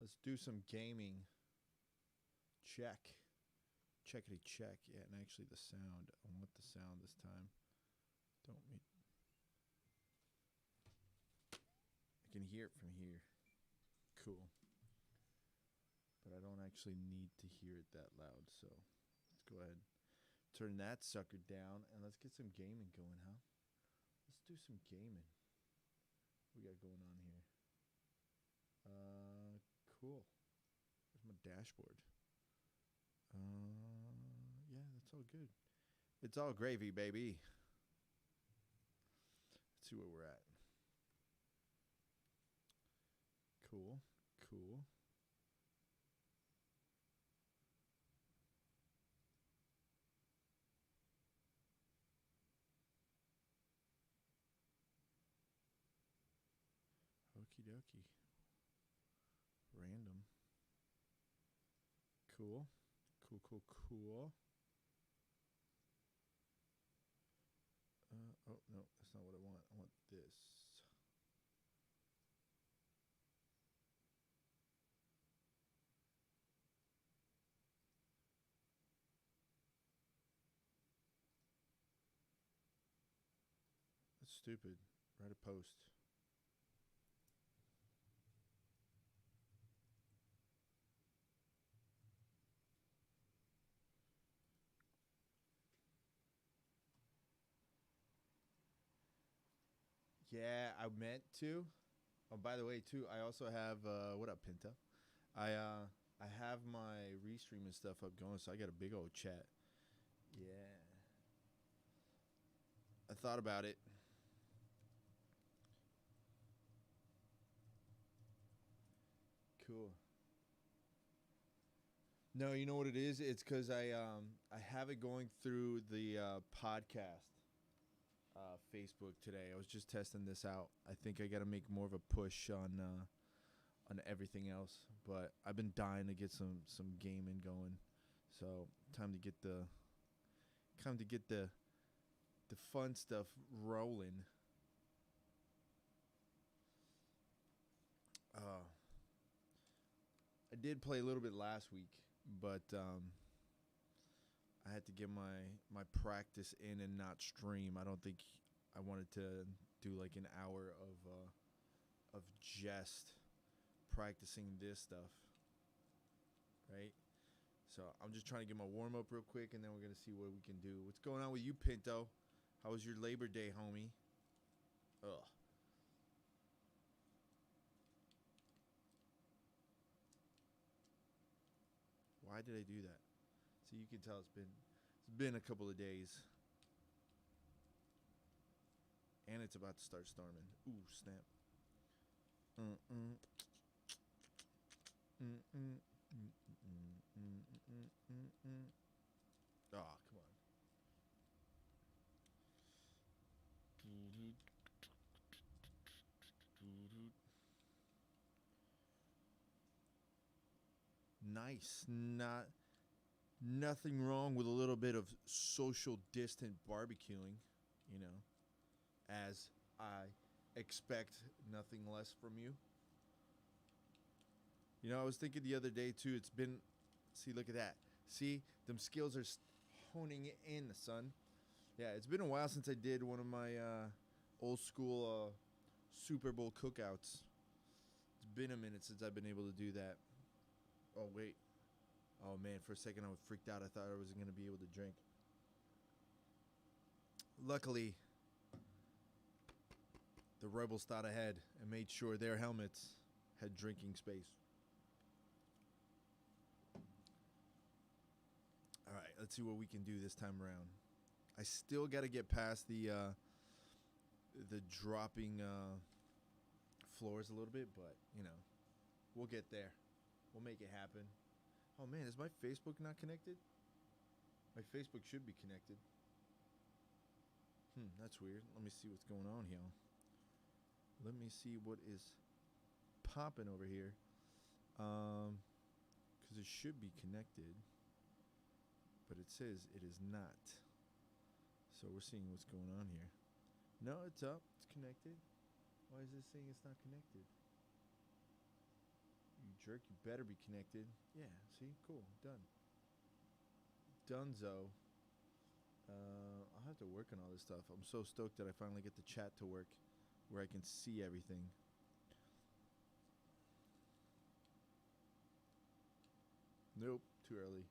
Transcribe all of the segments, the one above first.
Let's do some gaming. Check. Checkity check. Yeah, and actually the sound. I want the sound this time. Don't mean. I can hear it from here. Cool. But I don't actually need to hear it that loud, so let's go ahead. Turn that sucker down, and let's get some gaming going, huh? Let's do some gaming. What we got going on here? Cool. Where's my dashboard? Yeah, that's all good. It's all gravy, baby. Let's see where we're at. Cool, cool. Okie dokie. Random. Cool. Cool, cool, cool. Oh, no, that's not what I want. I want this. That's stupid. Write a post. Yeah, I meant to. Oh, by the way, too, I also have what up, Pinto? I have my restream and stuff up going, so I got a big old chat. Yeah. I thought about it. Cool. No, you know what it is? It's because I have it going through the podcast Facebook today. I was just testing this out. I think I got to make more of a push on everything else, but I've been dying to get some gaming going. So time to get the fun stuff rolling. I did play a little bit last week, but I had to get my practice in and not stream. I don't think I wanted to do like an hour of just practicing this stuff, right? So I'm just trying to get my warm up real quick, and then we're gonna see what we can do. What's going on with you, Pinto? How was your Labor Day, homie? Ugh. Why did I do that? So you can tell it's been a couple of days, and it's about to start storming. Ooh, snap. Mm mm mm mm mm mm mm mm mm. Oh, come on. Nice. Nothing wrong with a little bit of social distant barbecuing, you know, as I expect nothing less from you. You know, I was thinking the other day too. It's been, see, look at that. See, them skills are honing in, son. Yeah, it's been a while since I did one of my old school Super Bowl cookouts. It's been a minute since I've been able to do that. Oh wait. Oh man, for a second I was freaked out. I thought I wasn't gonna be able to drink. Luckily, the rebels thought ahead and made sure their helmets had drinking space. All right, let's see what we can do this time around. I still got to get past the dropping floors a little bit, but you know, we'll get there. We'll make it happen. Oh man, is my Facebook not connected? My Facebook should be connected. That's weird. Let me see what's going on here. Let me see what is popping over here. Because it should be connected, but it says it is not. So we're seeing what's going on here. No, it's up. It's connected. Why is this saying it's not connected? You jerk. You better be connected. Yeah, see? Cool. Done. Dunzo. I'll have to work on all this stuff. I'm so stoked that I finally get the chat to work where I can see everything. Nope, too early.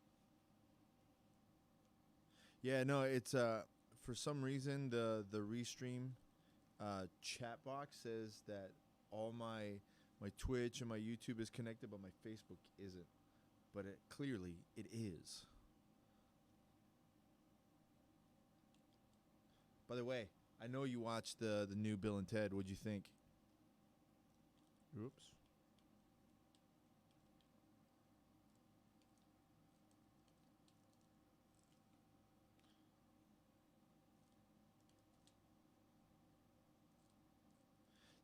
Yeah, no, it's for some reason the restream chat box says that all my Twitch and my YouTube is connected, but my Facebook isn't. But clearly it is. By the way, I know you watched the new Bill and Ted. What'd you think? Oops.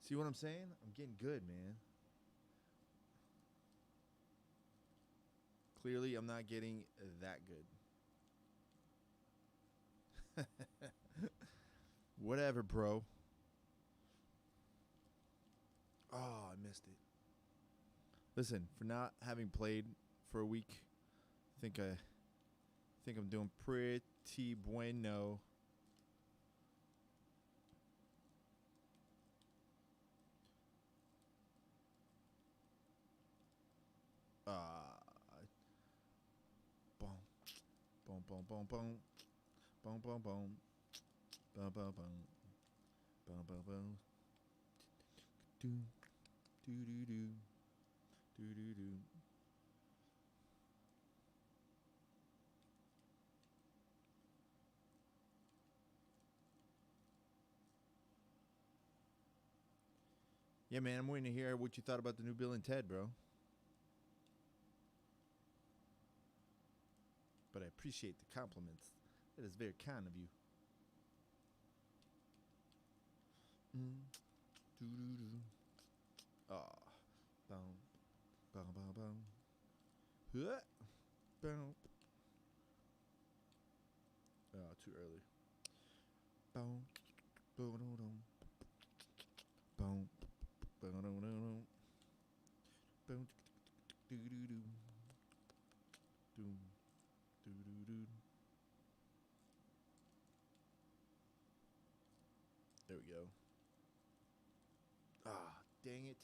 See what I'm saying? I'm getting good, man. Clearly, I'm not getting that good. Whatever, bro. Oh, I missed it. Listen, for not having played for a week, I think I'm doing pretty bueno. Boom, boom, boom, boom, boom, boom, boom, boom, boom, boom, boom, boom, boom, boom. Do, do, do, do, do, do, do. Yeah, man, I'm waiting to hear what you thought about the new Bill and Ted, bro. But I appreciate the compliments. That is very kind of you. Do do do. Ah, boom, boom, boom, boom. Huh. Boom. Oh, too early. Boom, boom, boom, boom, boom, boom, boom, boom. Boom, do do do, doom, do do do. There we go. Ah, dang it.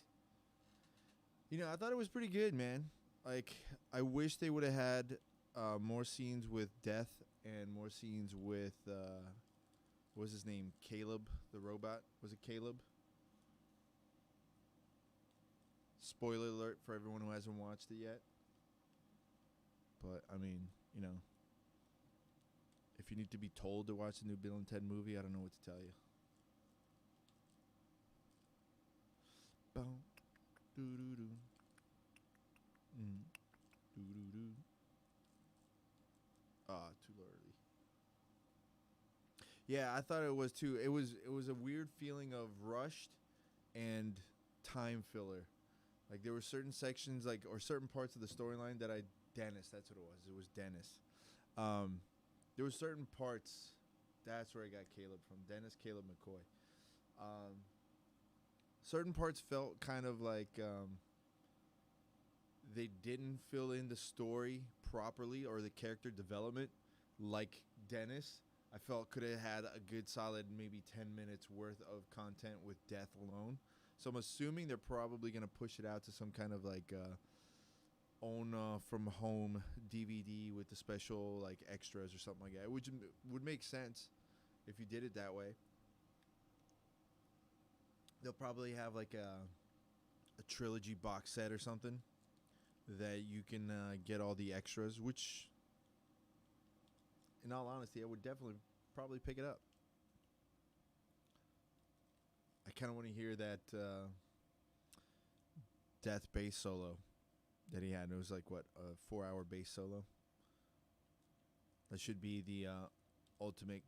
You know, I thought it was pretty good, man. Like, I wish they would have had more scenes with Death and more scenes with what was his name? Caleb, the robot. Was it Caleb? Spoiler alert for everyone who hasn't watched it yet. But I mean, you know, if you need to be told to watch the new Bill and Ted movie, I don't know what to tell you. Boom, doo doo doo, doo doo doo. Ah, too early. Yeah, I thought it was too. It was a weird feeling of rushed and time filler. Like there were certain sections, like or certain parts of the storyline that Dennis. That's what it was. It was Dennis. Um, there were certain parts. That's where I got Caleb from. Dennis Caleb McCoy. Um, certain parts felt kind of like they didn't fill in the story properly or the character development like Dennis. I felt could have had a good solid maybe 10 minutes worth of content with Death alone. So I'm assuming they're probably going to push it out to some kind of like own from home DVD with the special like extras or something like that, which would make sense if you did it that way. They'll probably have like a trilogy box set or something that you can get all the extras, which in all honesty, I would definitely probably pick it up. I kind of want to hear that death bass solo that he had. It was like what a 4-hour bass solo. That should be the ultimate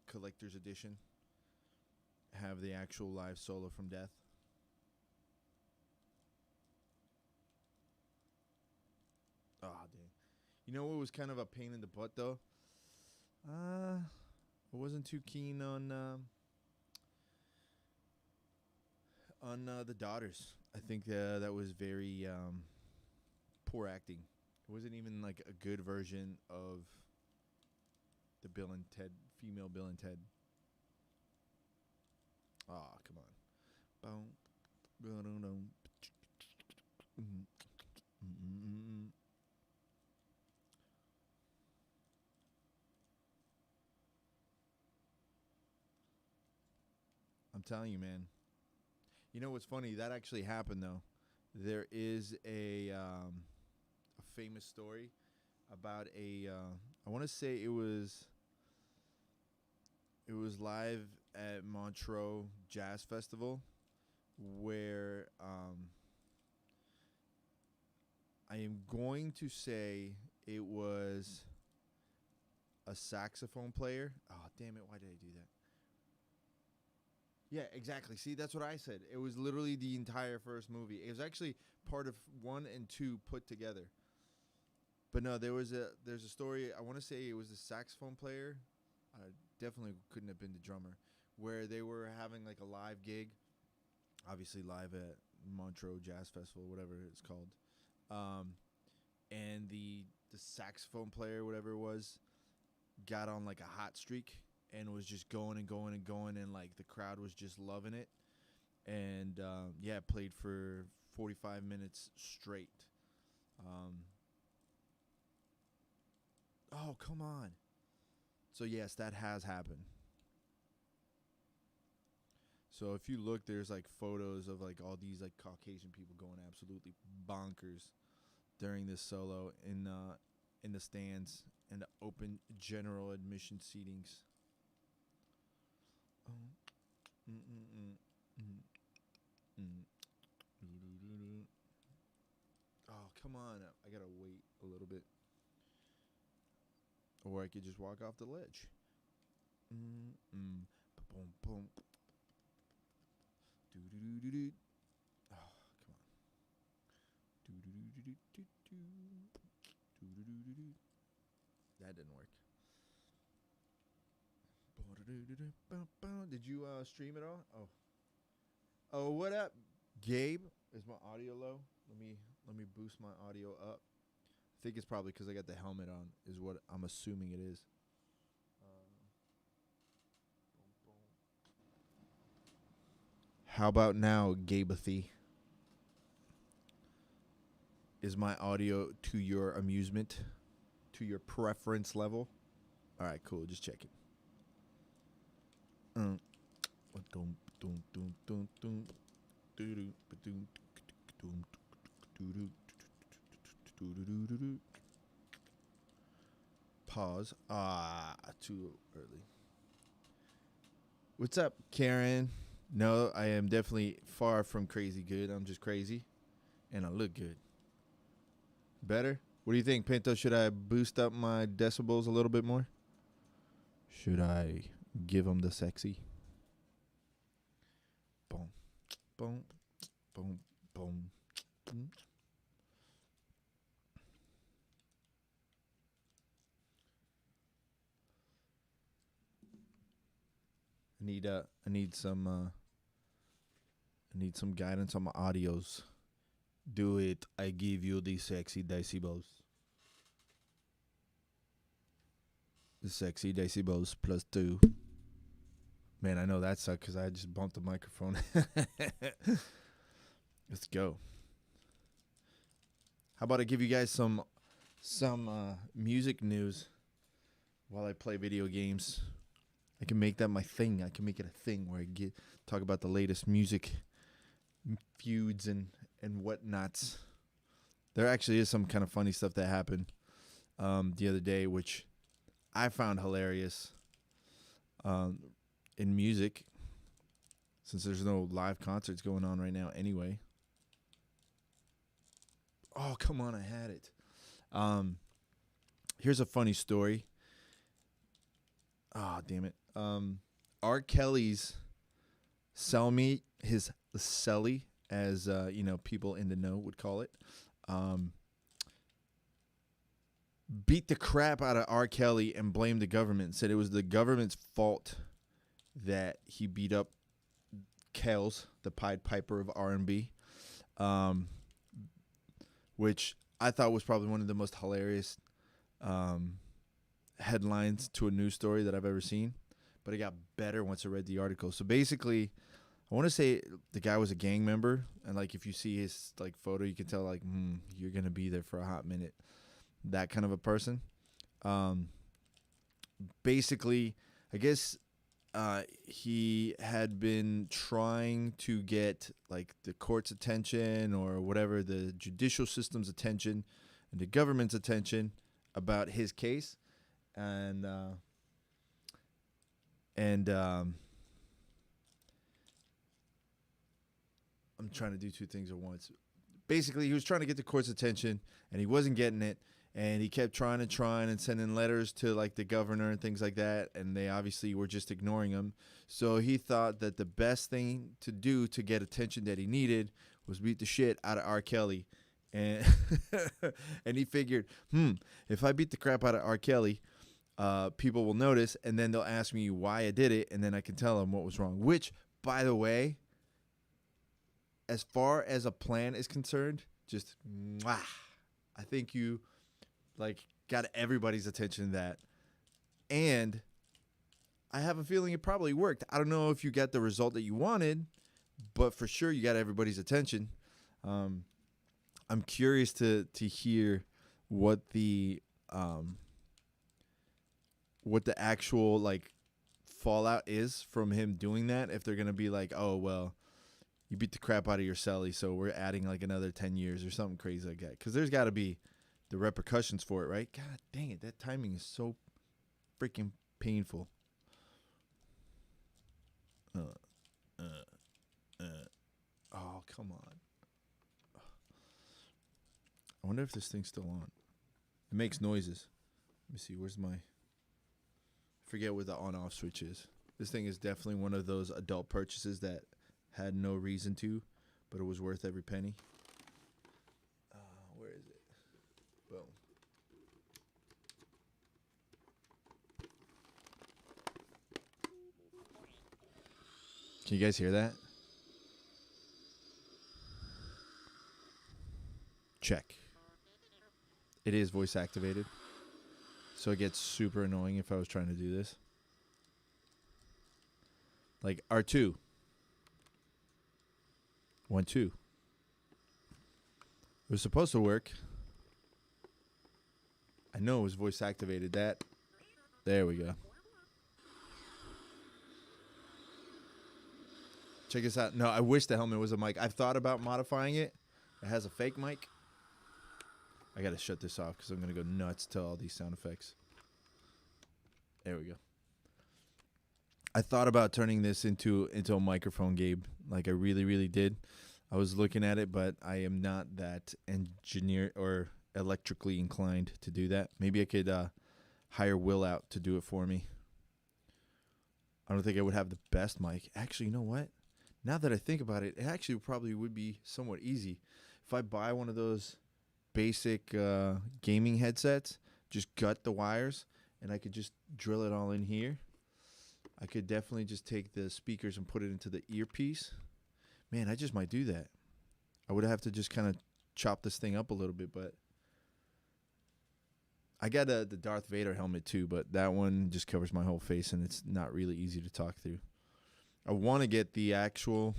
collector's edition. Have the actual live solo from Death. Oh dang! You know what was kind of a pain in the butt though? I wasn't too keen on the daughters. I think that was very poor acting. It wasn't even like a good version of the Bill and Ted, female Bill and Ted. Ah, come on. I'm telling you, man. You know what's funny? That actually happened though. There is a famous story about I want to say it was live at Montreux Jazz Festival, where I am going to say it was a saxophone player. Oh, damn it. Why did I do that? Yeah, exactly. See, that's what I said. It was literally the entire first movie. It was actually part of 1 and 2 put together. But no, there's a story. I want to say it was the saxophone player. Definitely couldn't have been the drummer. Where they were having like a live gig, obviously live at Montreux Jazz Festival, whatever it's called. And the saxophone player, whatever it was, got on like a hot streak and was just going and going and going, and like the crowd was just loving it. And played for 45 minutes straight. Oh, come on. So yes, that has happened. So if you look, there's like photos of like all these like Caucasian people going absolutely bonkers during this solo in the stands and the open general admission seatings. Oh, come on. I gotta wait a little bit. Or I could just walk off the ledge. Boom, boom. Do-do-do-do-do. Oh, come on. Do-do-do-do-do-do. Do-do-do-do-do. That didn't work. Did you stream it all? Oh. Oh, what up, Gabe? Is my audio low? Let me boost my audio up. I think it's probably because I got the helmet on, is what I'm assuming it is. How about now, Gabathy? Is my audio to your amusement? To your preference level? All right, cool. Just checking. Pause. Too early. What's up, Karen? No, I am definitely far from crazy good. I'm just crazy, and I look good. Better? What do you think, Pinto? Should I boost up my decibels a little bit more? Should I give them the sexy? Boom, boom, boom, boom. I need some guidance on my audios. Do it. I give you the sexy decibels. The sexy decibels plus 2. Man, I know that sucked because I just bumped the microphone. Let's go. How about I give you guys some music news while I play video games? I can make that my thing. I can make it a thing where I talk about the latest music feuds and whatnots. There actually is some kind of funny stuff that happened the other day, which I found hilarious in music, since there's no live concerts going on right now anyway. Oh, come on, I had it. Here's a funny story. Oh, damn it. R. Kelly's cellmate, his cellie, as people in the know would call it, beat the crap out of R. Kelly and blamed the government. Said it was the government's fault that he beat up Kells, the Pied Piper of R&B, which I thought was probably one of the most hilarious headlines to a news story that I've ever seen. But it got better once I read the article. So basically, I want to say the guy was a gang member, and like if you see his like photo, you can tell like you're gonna be there for a hot minute. That kind of a person. Basically, I guess he had been trying to get like the court's attention or whatever, the judicial system's attention and the government's attention about his case, and I'm trying to do two things at once. Basically, he was trying to get the court's attention, and he wasn't getting it. And he kept trying and sending letters to like the governor and things like that, and they obviously were just ignoring him. So he thought that the best thing to do to get attention that he needed was beat the shit out of R. Kelly, and and he figured, if I beat the crap out of R. Kelly, people will notice, and then they'll ask me why I did it, and then I can tell them what was wrong. Which, by the way, as far as a plan is concerned, just I think you like got everybody's attention in that. And I have a feeling it probably worked. I don't know if you got the result that you wanted, but for sure you got everybody's attention. I'm curious to hear what the actual like fallout is from him doing that. If they're gonna be like, oh well, you beat the crap out of your celly, so we're adding like another 10 years or something crazy like that. Because there's got to be the repercussions for it, right? God dang it, that timing is so freaking painful. Oh, come on. I wonder if this thing's still on. It makes noises. Let me see, where's my... I forget where the on-off switch is. This thing is definitely one of those adult purchases that had no reason to, but it was worth every penny. Where is it? Boom. Can you guys hear that? Check. It is voice activated, so it gets super annoying if I was trying to do this. Like R2. 1, 2. It was supposed to work. I know it was voice activated. There we go. Check this out. No, I wish the helmet was a mic. I've thought about modifying it. It has a fake mic. I got to shut this off because I'm going to go nuts to all these sound effects. There we go. I thought about turning this into a microphone, Gabe. Like I really, really did. I was looking at it, but I am not that engineer or electrically inclined to do that. Maybe I could hire Will out to do it for me. I don't think I would have the best mic. Actually, you know what? Now that I think about it, it actually probably would be somewhat easy. If I buy one of those basic gaming headsets, just gut the wires, and I could just drill it all in here. I could definitely just take the speakers and put it into the earpiece. Man, I just might do that. I would have to just kind of chop this thing up a little bit, but I got the Darth Vader helmet too, but that one just covers my whole face, and it's not really easy to talk through. I want to get the actual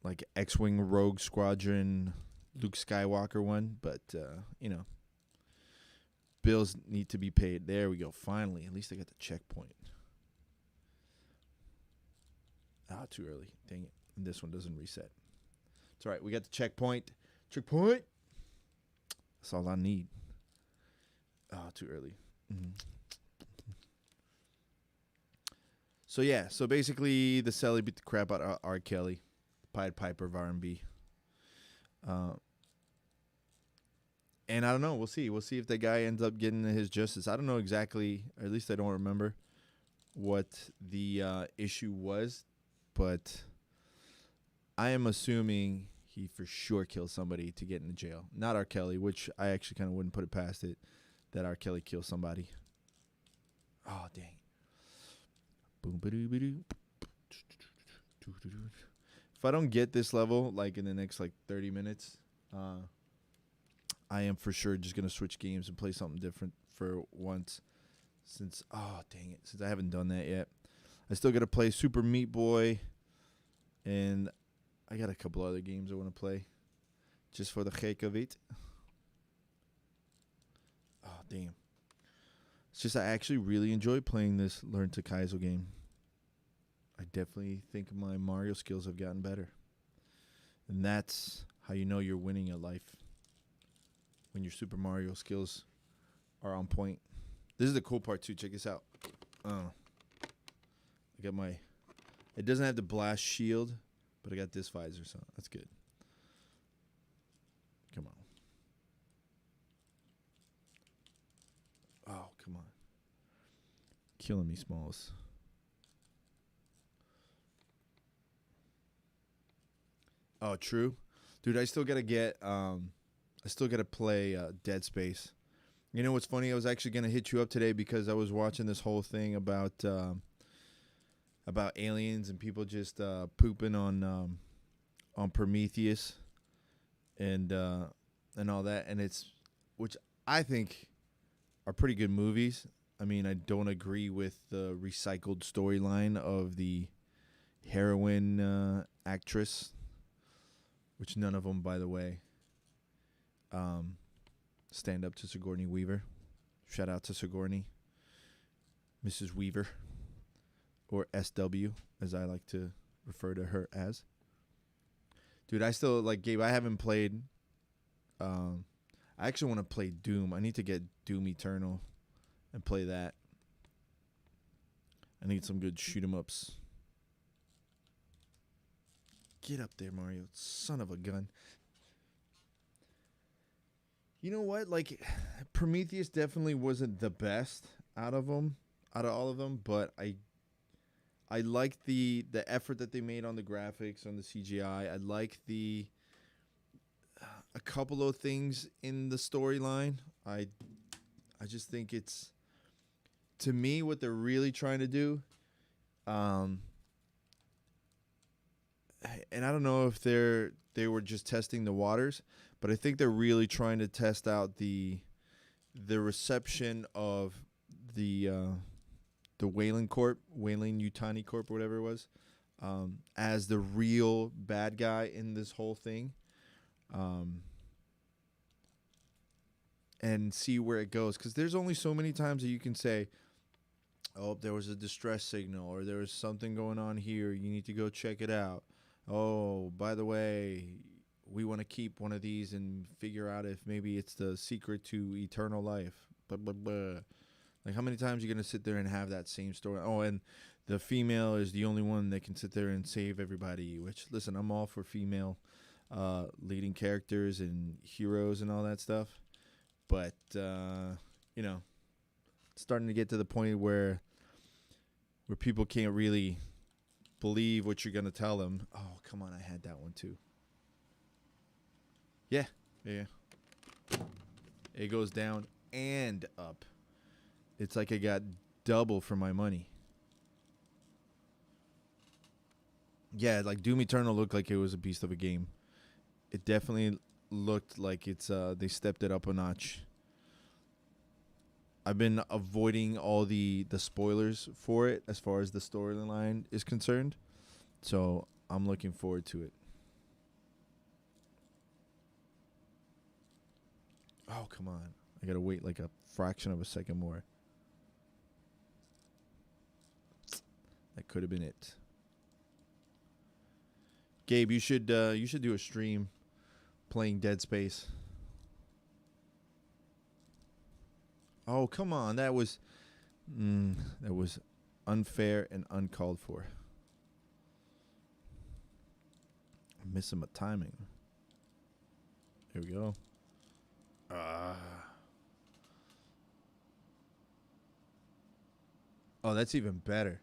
like X-Wing Rogue Squadron Luke Skywalker one, but bills need to be paid. There we go. Finally, at least I got the checkpoint. Too early. Dang it. And this one doesn't reset. It's all right. We got the checkpoint. Checkpoint. That's all I need. Too early. Mm-hmm. So, yeah. So, basically, the celly beat the crap out of R. Kelly, Pied Piper of R&B. And I don't know. We'll see. We'll see if the guy ends up getting his justice. I don't know exactly, or at least I don't remember what the issue was. But I am assuming he for sure killed somebody to get into jail. Not R. Kelly, which I actually kind of wouldn't put it past it that R. Kelly killed somebody. Oh, dang. If I don't get this level, like in the next like 30 minutes, Uh, I am for sure just gonna switch games and play something different for once. Since dang it, since I haven't done that yet, I still gotta play Super Meat Boy, and I got a couple other games I want to play, just for the heck of it. Oh damn! It's just I actually really enjoy playing this Learn to Kaizo game. I definitely think my Mario skills have gotten better, and that's how you know you're winning at life, when your Super Mario skills are on point. This is the cool part too. Check this out. I got my. It doesn't have the blast shield, but I got this visor, so that's good. Come on. Oh, come on. Killing me, Smalls. Oh, true, dude. I still gotta get. I still gotta play Dead Space. You know what's funny? I was actually gonna hit you up today because I was watching this whole thing about aliens and people just pooping on Prometheus and all that, and it's which I think are pretty good movies. I mean, I don't agree with the recycled storyline of the heroine actress, which none of them, by the way, um, stand up to Sigourney Weaver. Shout out to Sigourney, Mrs. Weaver, or SW, as I like to refer to her as. Dude, I still like Gabe. I haven't played. I actually want to play Doom. I need to get Doom Eternal and play that. I need some good shoot 'em ups. Get up there, Mario. Son of a gun. You know what? Like, Prometheus definitely wasn't the best out of them, out of all of them, but I like the effort that they made on the graphics, on the CGI. I like the a couple of things in the storyline. I just think it's, to me, what they're really trying to do. Um, and I don't know if they were just testing the waters, but I think they're really trying to test out the reception of the Wayland Utani Corp, or whatever it was, as the real bad guy in this whole thing, and see where it goes. Because there's only so many times that you can say, "Oh, there was a distress signal," or "There was something going on here. You need to go check it out." Oh, by the way, we want to keep one of these and figure out if maybe it's the secret to eternal life. Blah, blah, blah. Like, how many times are you going to sit there and have that same story? Oh, and the female is the only one that can sit there and save everybody, which, listen, I'm all for female leading characters and heroes and all that stuff. But, you know, it's starting to get to the point where people can't really believe what you're going to tell them. Oh, come on. I had that one, too. Yeah. Yeah. It goes down and up. It's like I got double for my money. Yeah, like Doom Eternal looked like it was a beast of a game. It definitely looked like it's they stepped it up a notch. I've been avoiding all the spoilers for it as far as the storyline is concerned. So I'm looking forward to it. Oh, come on. I got to wait like a fraction of a second more. That could have been it. Gabe, you should do a stream playing Dead Space. Oh, come on. That was unfair and uncalled for. I'm missing my timing. Here we go. Oh, that's even better.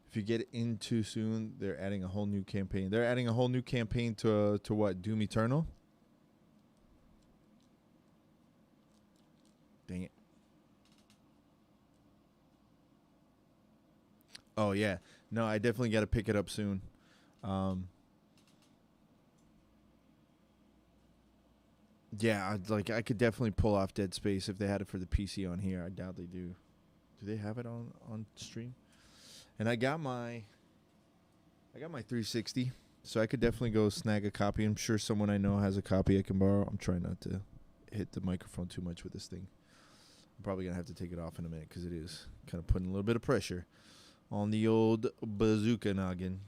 If you get in too soon, they're adding a whole new campaign. They're adding a whole new campaign to what? Doom Eternal? Dang it. Oh, yeah. No, I definitely got to pick it up soon. Yeah, I could definitely pull off Dead Space if they had it for the PC on here. I doubt they do. Do they have it on stream? And I got my 360, so I could definitely go snag a copy. I'm sure someone I know has a copy I can borrow. I'm trying not to hit the microphone too much with this thing. I'm probably gonna have to take it off in a minute because it is kind of putting a little bit of pressure on the old bazooka noggin.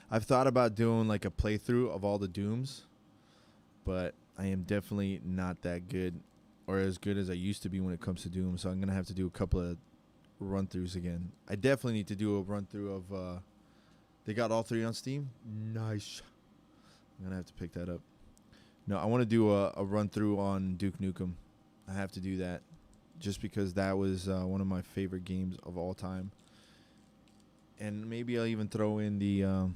I've thought about doing like a playthrough of all the Dooms, but I am definitely not that good or as good as I used to be when it comes to Doom. So I'm going to have to do a couple of run-throughs again. I definitely need to do a run-through of, they got all 3 on Steam? Nice. I'm going to have to pick that up. No, I want to do a run-through on Duke Nukem. I have to do that just because that was one of my favorite games of all time. And maybe I'll even throw in the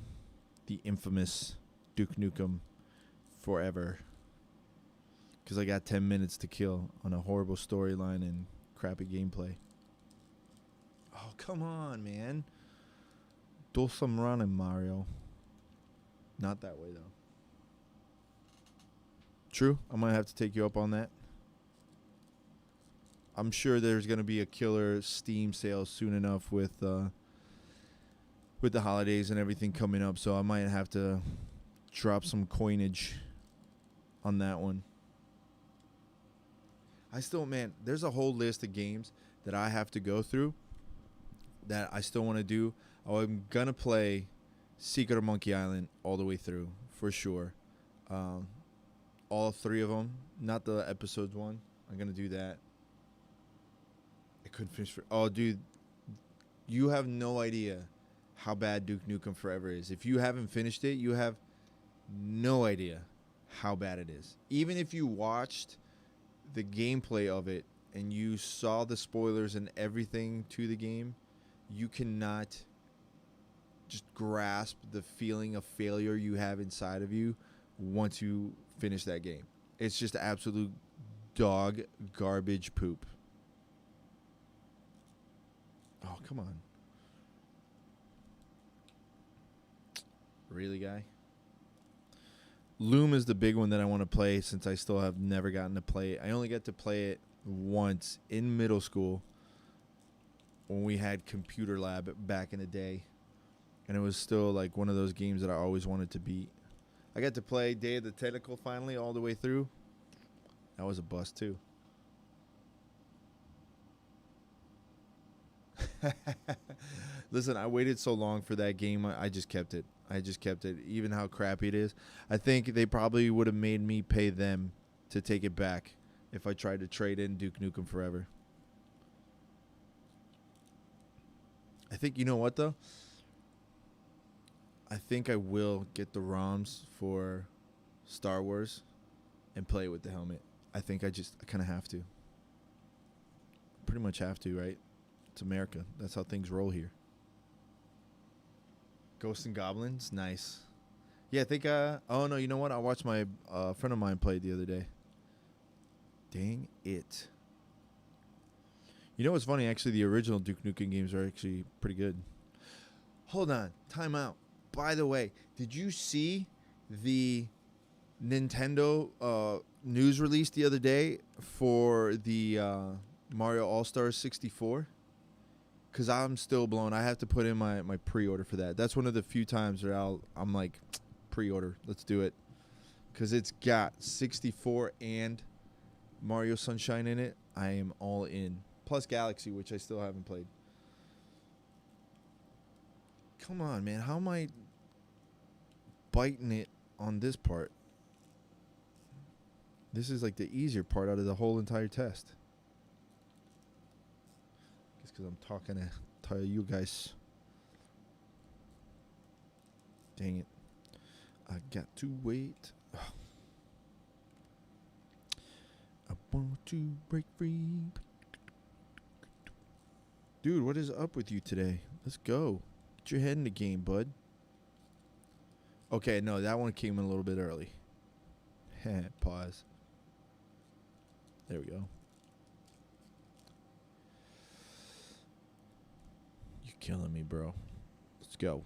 infamous Duke Nukem Forever, because I got 10 minutes to kill on a horrible storyline and crappy gameplay. Oh, come on, man. Do some running, Mario. Not that way, though. True, I might have to take you up on that. I'm sure there's going to be a killer Steam sale soon enough with the holidays and everything coming up, so I might have to drop some coinage on that one. Man, there's a whole list of games that I have to go through that I still want to do. I'm going to play Secret of Monkey Island all the way through, for sure. All 3 of them, not the episodes one. I'm going to do that. I couldn't finish dude, you have no idea how bad Duke Nukem Forever is. If you haven't finished it, you have no idea how bad it is. Even if you watched the gameplay of it and you saw the spoilers and everything to the game, you cannot just grasp the feeling of failure you have inside of you once you finish that game. It's just absolute dog garbage poop. Oh, come on. Really, guy? Loom is the big one that I want to play since I still have never gotten to play it. I only got to play it once in middle school when we had computer lab back in the day. And it was still like one of those games that I always wanted to beat. I got to play Day of the Tentacle finally all the way through. That was a bust too. Listen, I waited so long for that game. I just kept it. Even how crappy it is. I think they probably would have made me pay them to take it back if I tried to trade in Duke Nukem Forever. I think, you know what, though? I think I will get the ROMs for Star Wars and play it with the helmet. I think I kind of have to. Pretty much have to, right? It's America. That's how things roll here. Ghosts and Goblins, nice. Yeah, I think. Oh no, you know what? I watched my friend of mine play it the other day. Dang it! You know what's funny? Actually, the original Duke Nukem games are actually pretty good. Hold on, time out. By the way, did you see the Nintendo news release the other day for the Mario All-Stars 64? Because I'm still blown. I have to put in my pre-order for that. That's one of the few times where I'm like, pre-order. Let's do it. Because it's got 64 and Mario Sunshine in it. I am all in. Plus Galaxy, which I still haven't played. Come on, man. How am I biting it on this part? This is like the easier part out of the whole entire test. Because I'm talking to you guys. Dang it. I got to wait. Oh. I want to break free. Dude, what is up with you today? Let's go. Get your head in the game, bud. Okay, no, that one came in a little bit early. Pause. There we go. Killing me, bro. Let's go.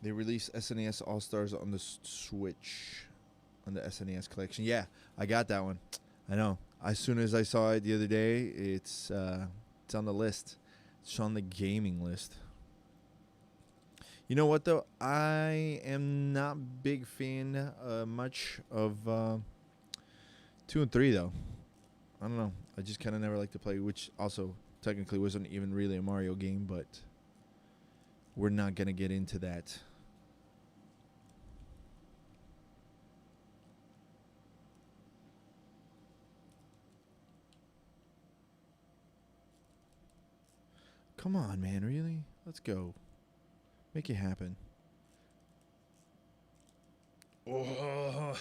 They released SNES All Stars on the Switch, on the SNES collection. Yeah, I got that one. I know. As soon as I saw it the other day, it's on the list. It's on the gaming list. You know what though? I am not big fan much of 2 and 3 though. I don't know. I just kind of never liked to play, which also technically wasn't even really a Mario game, but we're not gonna get into that. Come on, man, really? Let's go. Make it happen. Oh.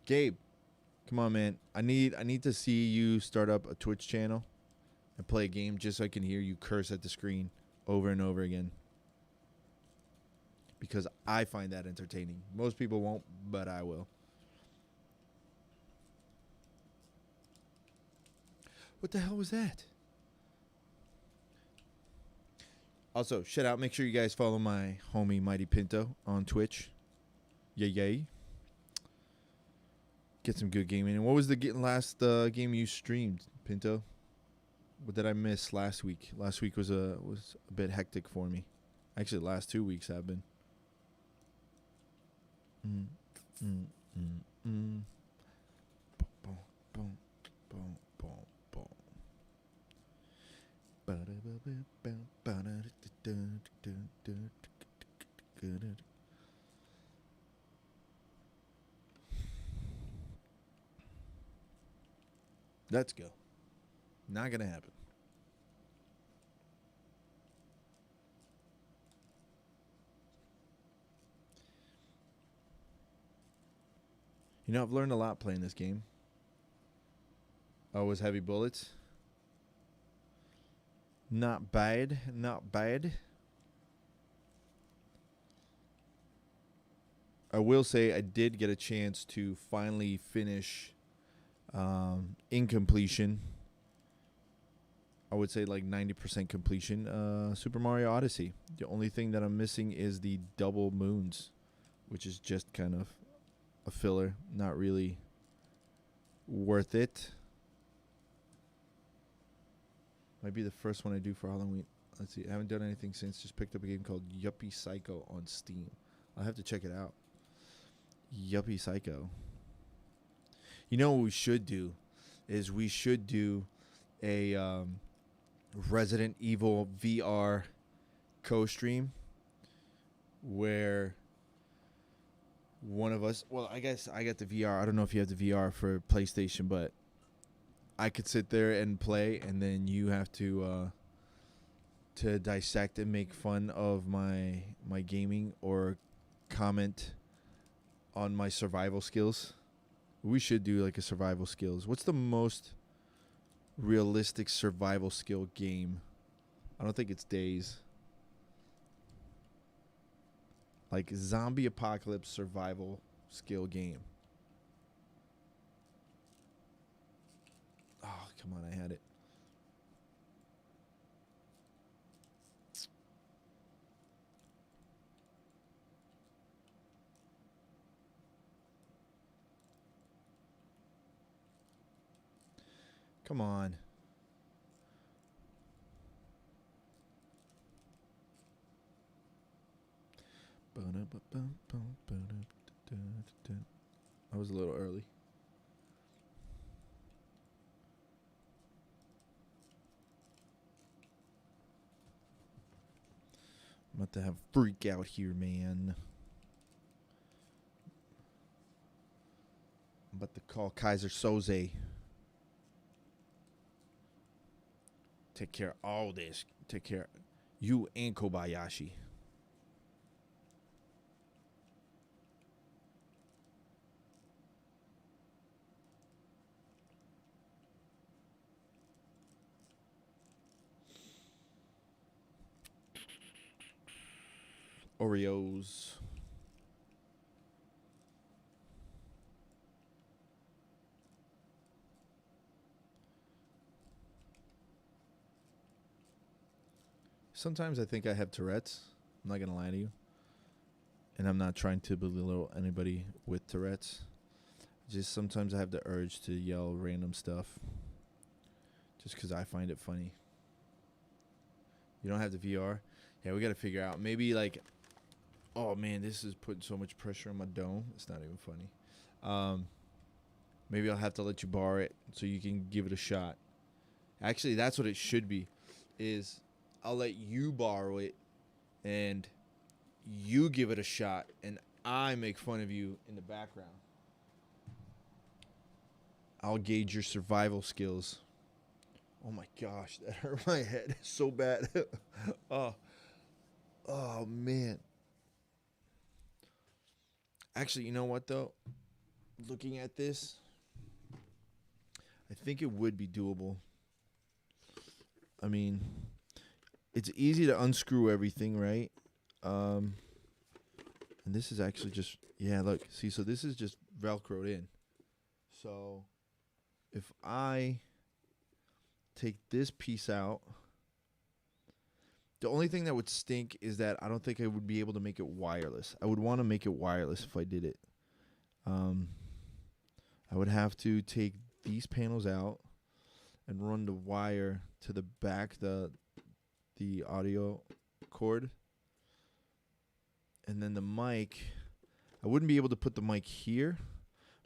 Gabe, come on, man. I need to see you start up a Twitch channel and play a game just so I can hear you curse at the screen over and over again. Because I find that entertaining. Most people won't, but I will. What the hell was that? Also, shout out. Make sure you guys follow my homie Mighty Pinto on Twitch. Yay. Get some good gaming. And what was the last game you streamed, Pinto? What did I miss last week? Last week was a bit hectic for me. Actually, the last 2 weeks have been. Boom, boom, boom, boom, boom. Let's go. Not gonna happen. You know, I've learned a lot playing this game. Always heavy bullets. Not bad. Not bad. I will say I did get a chance to finally finish incompletion. I would say like 90% completion. Super Mario Odyssey. The only thing that I'm missing is the double moons, which is just kind of a filler. Not really worth it. Might be the first one I do for Halloween. Let's see. I haven't done anything since. Just picked up a game called Yuppie Psycho on Steam. I'll have to check it out. Yuppie Psycho. You know what we should do is we should do a Resident Evil VR co-stream where one of us, well, I guess I got the VR. I don't know if you have the VR for PlayStation, but I could sit there and play, and then you have to dissect and make fun of my gaming or comment on my survival skills. We should do like a survival skills. What's the most realistic survival skill game? I don't think it's Days. Like zombie apocalypse survival skill game. Oh, come on, I had it. Come on. I was a little early. I'm about to have a freak out here, man. I'm about to call Kaiser Soze. Take care of all this. Take care of you and Kobayashi. Oreos. Sometimes I think I have Tourette's. I'm not gonna lie to you. And I'm not trying to belittle anybody with Tourette's. Just sometimes I have the urge to yell random stuff just because I find it funny. You don't have the VR? Yeah, we got to figure out. Maybe like, oh man, this is putting so much pressure on my dome. It's not even funny. Maybe I'll have to let you borrow it so you can give it a shot. Actually, that's what it should be. Is I'll let you borrow it and you give it a shot and I make fun of you in the background. I'll gauge your survival skills. Oh my gosh, that hurt my head so bad. oh man. Actually, you know what though? Looking at this, I think it would be doable. I mean, it's easy to unscrew everything, right? And this is actually just, yeah, look, see, so this is just Velcroed in. So if I take this piece out, the only thing that would stink is that I don't think I would be able to make it wireless. I would want to make it wireless if I did it. I would have to take these panels out and run the wire to the back, the audio cord. And then the mic, I wouldn't be able to put the mic here,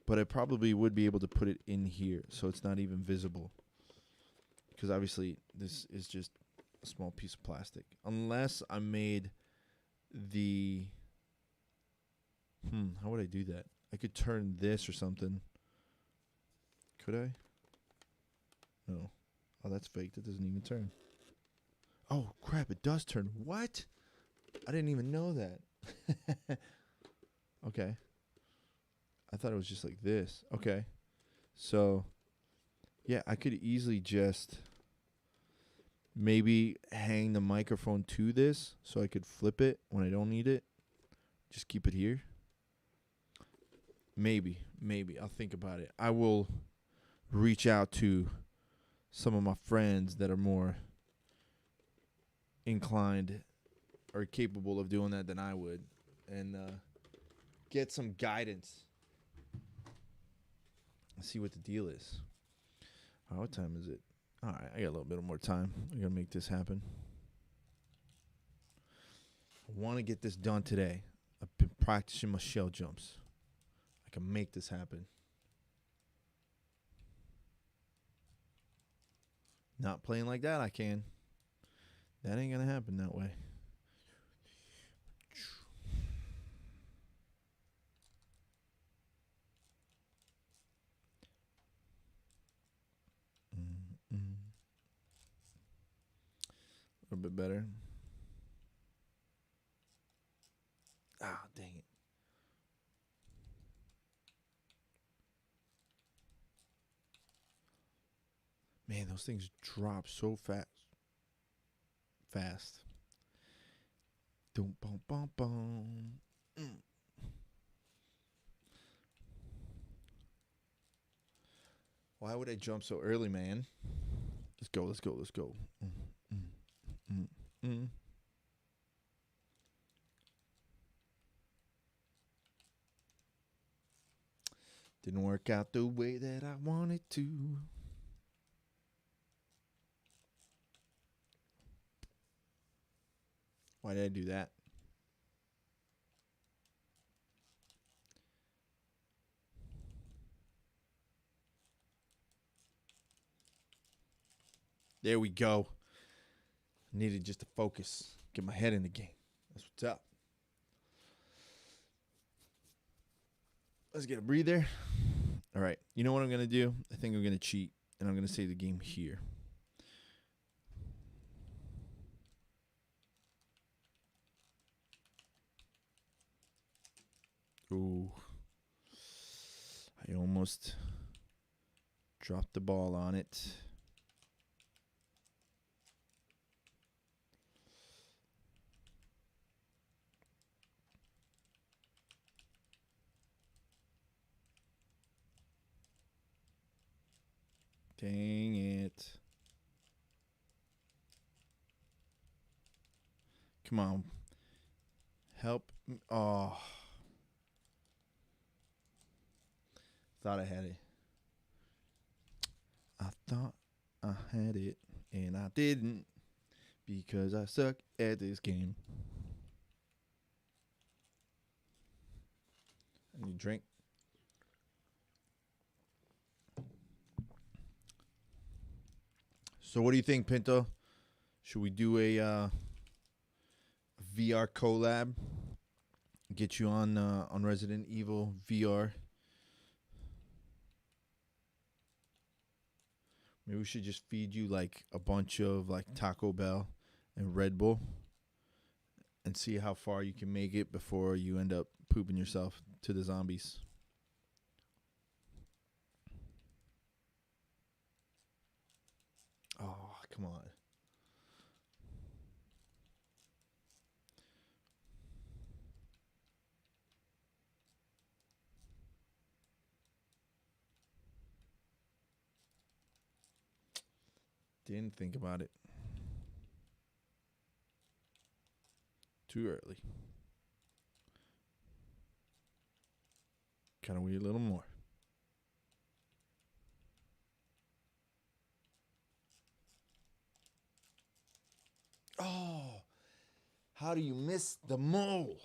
but I probably would be able to put it in here so it's not even visible. Because obviously this is just a small piece of plastic. Unless I made the... how would I do that? I could turn this or something. Could I? No. Oh, that's fake. That doesn't even turn. Oh, crap. It does turn. What? I didn't even know that. Okay. I thought it was just like this. Okay. So, yeah, I could easily just maybe hang the microphone to this so I could flip it when I don't need it. Just keep it here. Maybe. I'll think about it. I will reach out to some of my friends that are more inclined or capable of doing that than I would and get some guidance. See what the deal is. What time is it? All right, I got a little bit more time. I got to make this happen. I want to get this done today. I've been practicing my shell jumps. I can make this happen. Not playing like that, I can. That ain't going to happen that way. A little bit better. Ah, dang it. Man, those things drop so fast. Boom, boom, boom, boom. Why would I jump so early, man? Let's go. Didn't work out the way that I wanted to. Why did I do that? There we go. Needed just to focus. Get my head in the game. That's what's up. Let's get a breather. All right. You know what I'm going to do? I think I'm going to cheat, and I'm going to save the game here. Ooh. I almost dropped the ball on it. Dang it. Come on. Help. Oh, thought I had it. I thought I had it, and I didn't because I suck at this game. I need a drink. So, what do you think, Pinto? Should we do a VR collab? Get you on Resident Evil VR. Maybe we should just feed you like a bunch of like Taco Bell and Red Bull and see how far you can make it before you end up pooping yourself to the zombies. Oh, come on. Didn't think about it. Too early. Kind of wait a little more. Oh, how do you miss the mole?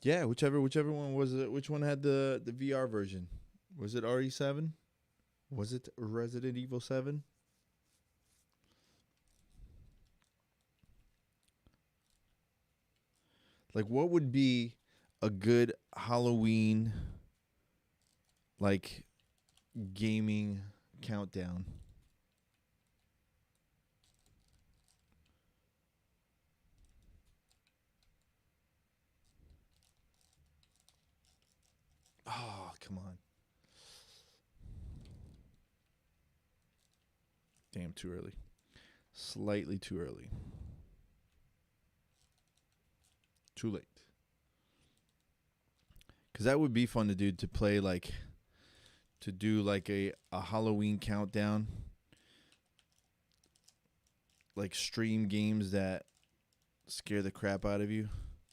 Yeah, whichever one was it. Which one had the VR version? Was it RE7? Was it Resident Evil 7? Like, what would be a good Halloween like gaming countdown? Oh, come on. Damn, too early. Slightly too early. Too late. Because that would be fun to do, to play like, to do like a Halloween countdown. Like stream games that scare the crap out of you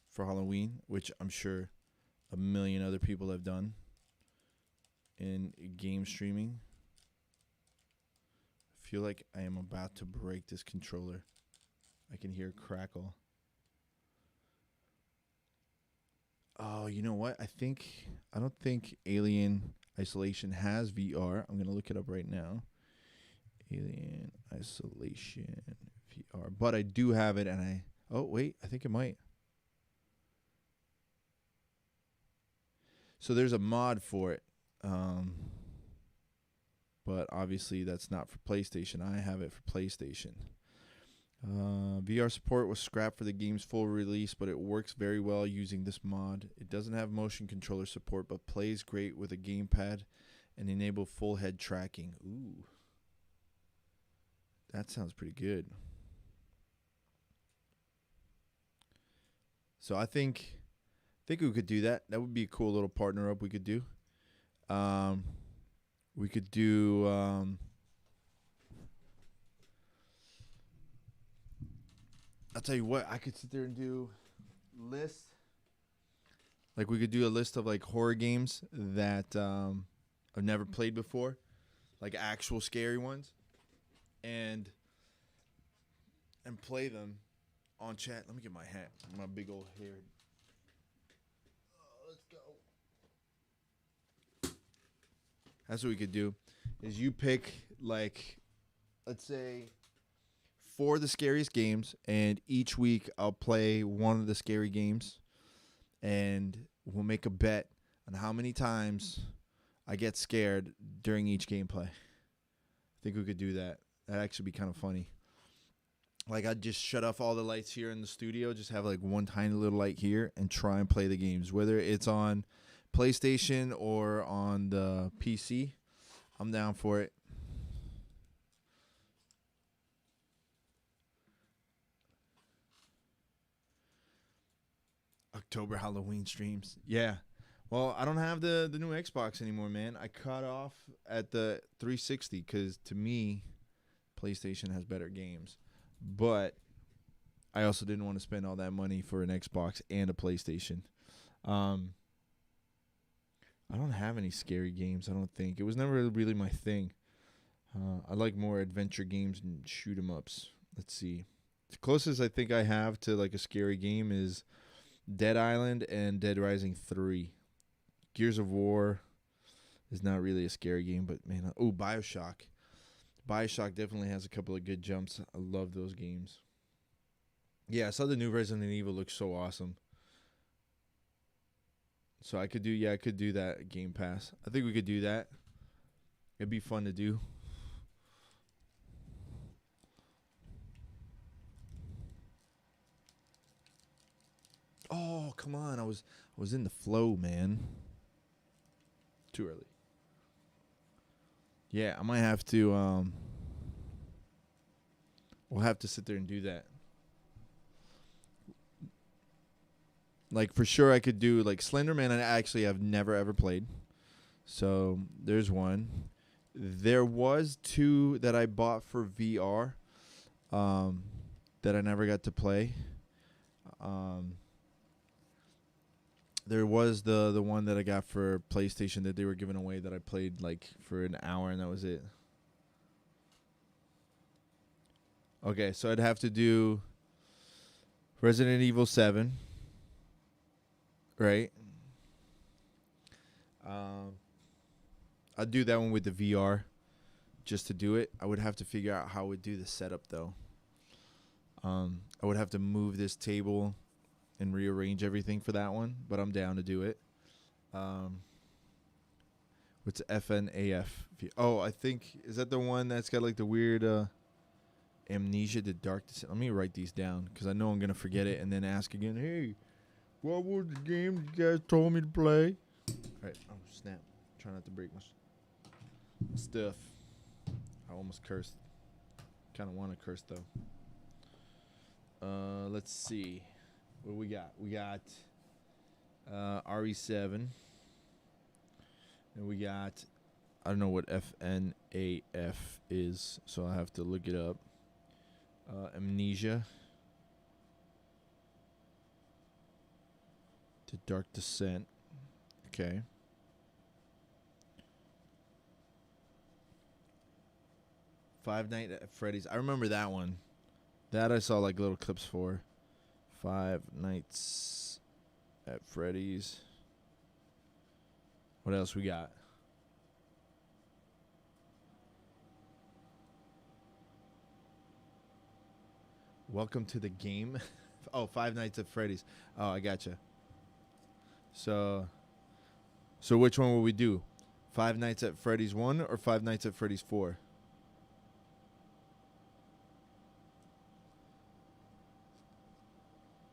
for Halloween, which I'm sure a million other people have done in game streaming. I feel like I am about to break this controller. I can hear a crackle. Oh, you know what? I don't think Alien Isolation has VR. I'm gonna look it up right now. Alien Isolation VR, but I do have it, and oh wait, I think it might. So there's a mod for it, but obviously that's not for PlayStation. I have it for PlayStation. VR support was scrapped for the game's full release, but it works very well using this mod. It doesn't have motion controller support, but plays great with a gamepad and enable full head tracking. Ooh. That sounds pretty good. So I think we could do that. That would be a cool little partner up we could do. We could do I'll tell you what, I could sit there and do lists. Like we could do a list of like horror games that I've never played before, like actual scary ones, and play them on chat. Let me get my hat, my big old hair. Let's go. That's what we could do. Is you pick like, let's say, 4 of the scariest games, and each week I'll play one of the scary games, and we'll make a bet on how many times I get scared during each gameplay. I think we could do that. That'd actually be kind of funny. Like, I'd just shut off all the lights here in the studio, just have like one tiny little light here, and try and play the games, whether it's on PlayStation or on the PC. I'm down for it. October Halloween streams. Yeah. Well, I don't have the new Xbox anymore, man. I cut off at the 360 because to me, PlayStation has better games. But I also didn't want to spend all that money for an Xbox and a PlayStation. Um, I don't have any scary games. I don't think it was never really my thing. I like more adventure games and shoot 'em ups. Let's see. The closest I think I have to like a scary game is Dead Island and Dead Rising 3. Gears of War is not really a scary game, but man, oh, BioShock. BioShock definitely has a couple of good jumps. I love those games. Yeah, I saw the new Resident Evil looks so awesome. So I could do that Game Pass. I think we could do that. It'd be fun to do. Oh, come on. I was in the flow, man. Too early. Yeah, I might have to we'll have to sit there and do that. Like for sure I could do like Slenderman I actually have never ever played. So there's one. There was two that I bought for VR um that I never got to play. Um there was the one that I got for PlayStation that they were giving away that I played like for an hour and that was it. Okay, so I'd have to do Resident Evil 7, right? Um I'd do that one with the VR just to do it. I would have to figure out how I would do the setup though. I would have to move this table and rearrange everything for that one, but I'm down to do it. Um, what's FNAF? Oh, I think is that the one that's got like the weird amnesia, the dark. Let me write these down because I know I'm gonna forget it and then ask again. Hey, what was the game you guys told me to play? All right. Oh snap! Try not to break my stuff. I almost cursed. Kind of want to curse though. Let's see. What do we got? We got RE7. And we got, I don't know what FNAF is, so I have to look it up. Amnesia. The Dark Descent. Okay. Five Nights at Freddy's. I remember that one. That I saw like little clips for. Five Nights at Freddy's. What else we got? Welcome to the game. Oh, Five Nights at Freddy's. Oh, I gotcha. So which one will we do? Five Nights at Freddy's 1 or Five Nights at Freddy's 4?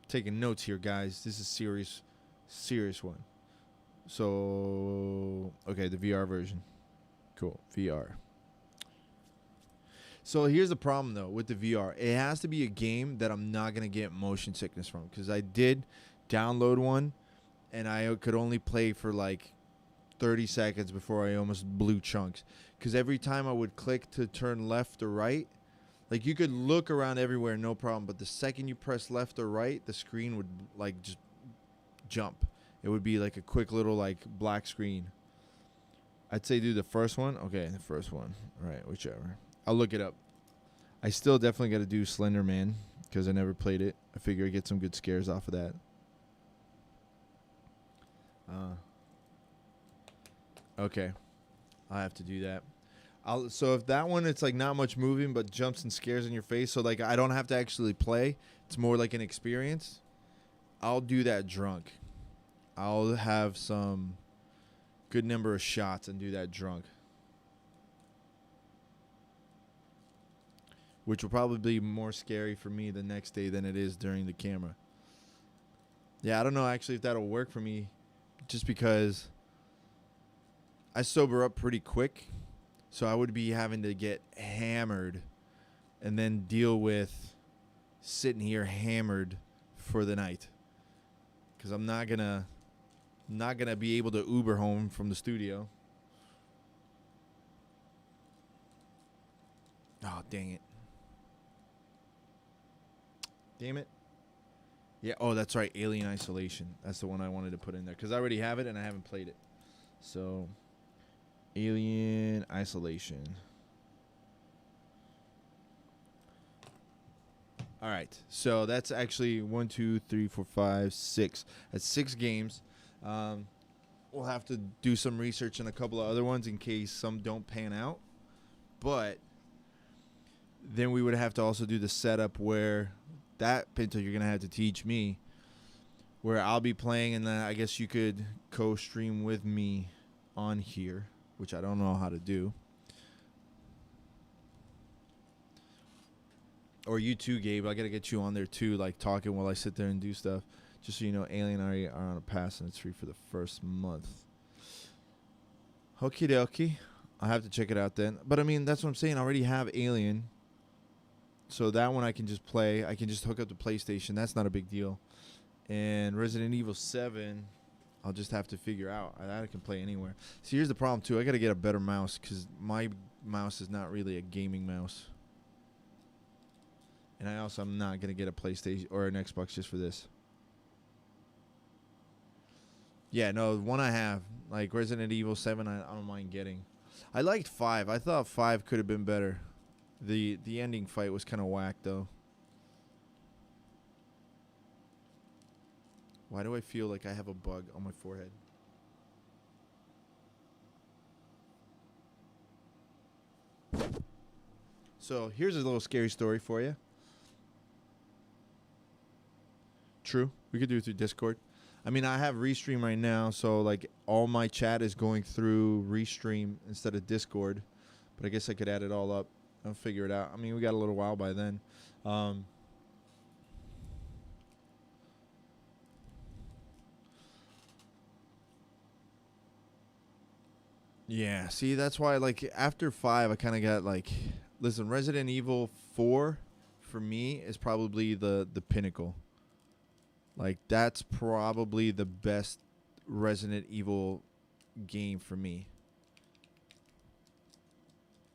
Taking notes here, guys. This is serious one. So, okay, the VR version. Cool, VR. So here's the problem though with the VR. It has to be a game that I'm not gonna get motion sickness from because I did download one, and I could only play for like 30 seconds before I almost blew chunks. Because every time I would click to turn left or right, like you could look around everywhere, no problem. But the second you press left or right, the screen would like just jump. It would be like a quick little like black screen. I'd say do the first one. Okay, the first one. All right, whichever. I'll look it up. I still definitely got to do Slender Man because I never played it. I figure I get some good scares off of that. Okay, I have to do that. So if that one, it's like not much moving, but jumps and scares in your face. So like I don't have to actually play. It's more like an experience. I'll do that drunk. I'll have some good number of shots and do that drunk. Which will probably be more scary for me the next day than it is during the camera. Yeah, I don't know actually if that'll work for me just because I sober up pretty quick. So I would be having to get hammered and then deal with sitting here hammered for the night. Because I'm not not going to be able to Uber home from the studio. Oh, dang it. Damn it. Yeah, oh, that's right. Alien Isolation. That's the one I wanted to put in there because I already have it and I haven't played it. So, Alien Isolation. All right. So, that's actually 1, 2, 3, 4, 5, 6. That's 6 games. We'll have to do some research on a couple of other ones in case some don't pan out. But then we would have to also do the setup where that, Pinto, you're going to have to teach me, where I'll be playing and then I guess you could co-stream with me on here, which I don't know how to do. Or you too, Gabe. I got to get you on there too, like talking while I sit there and do stuff. Just so you know, Alien already are on a pass and it's free for the first month. Okie dokie. I'll have to check it out then. But I mean, that's what I'm saying. I already have Alien. So that one I can just play. I can just hook up the PlayStation. That's not a big deal. And Resident Evil 7, I'll just have to figure out. I can play anywhere. See, here's the problem, too. I got to get a better mouse because my mouse is not really a gaming mouse. And I'm not going to get a PlayStation or an Xbox just for this. Yeah, no, the one I have, like Resident Evil 7, I don't mind getting. I liked 5. I thought 5 could have been better. The ending fight was kind of whack, though. Why do I feel like I have a bug on my forehead? So here's a little scary story for you. True. We could do it through Discord. I mean, I have Restream right now, so like all my chat is going through Restream instead of Discord. But I guess I could add it all up. I'll figure it out. I mean, we got a little while by then. Yeah, see, that's why, like, after 5, I kind of got, like, listen, Resident Evil 4, for me, is probably the pinnacle. Like, that's probably the best Resident Evil game for me.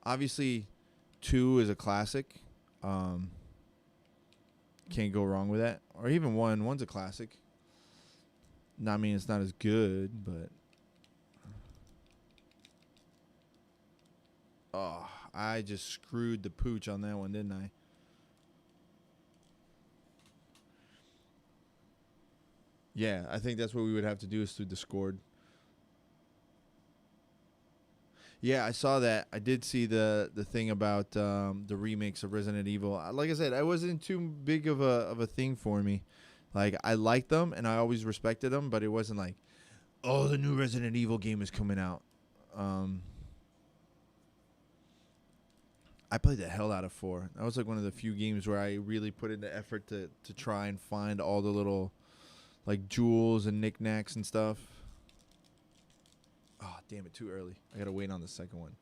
Obviously, 2 is a classic. Can't go wrong with that. Or even 1. 1's a classic. I mean, it's not as good, but... Oh, I just screwed the pooch on that one, didn't I? Yeah, I think that's what we would have to do is through Discord. Yeah, I saw that. I did see the thing about the remakes of Resident Evil. Like I said, I wasn't too big of a thing for me. Like, I liked them and I always respected them, but it wasn't like, oh, the new Resident Evil game is coming out. I played the hell out of 4. That was like one of the few games where I really put in the effort to try and find all the little, like, jewels and knickknacks and stuff. Oh, damn it, too early. I got to wait on the second one.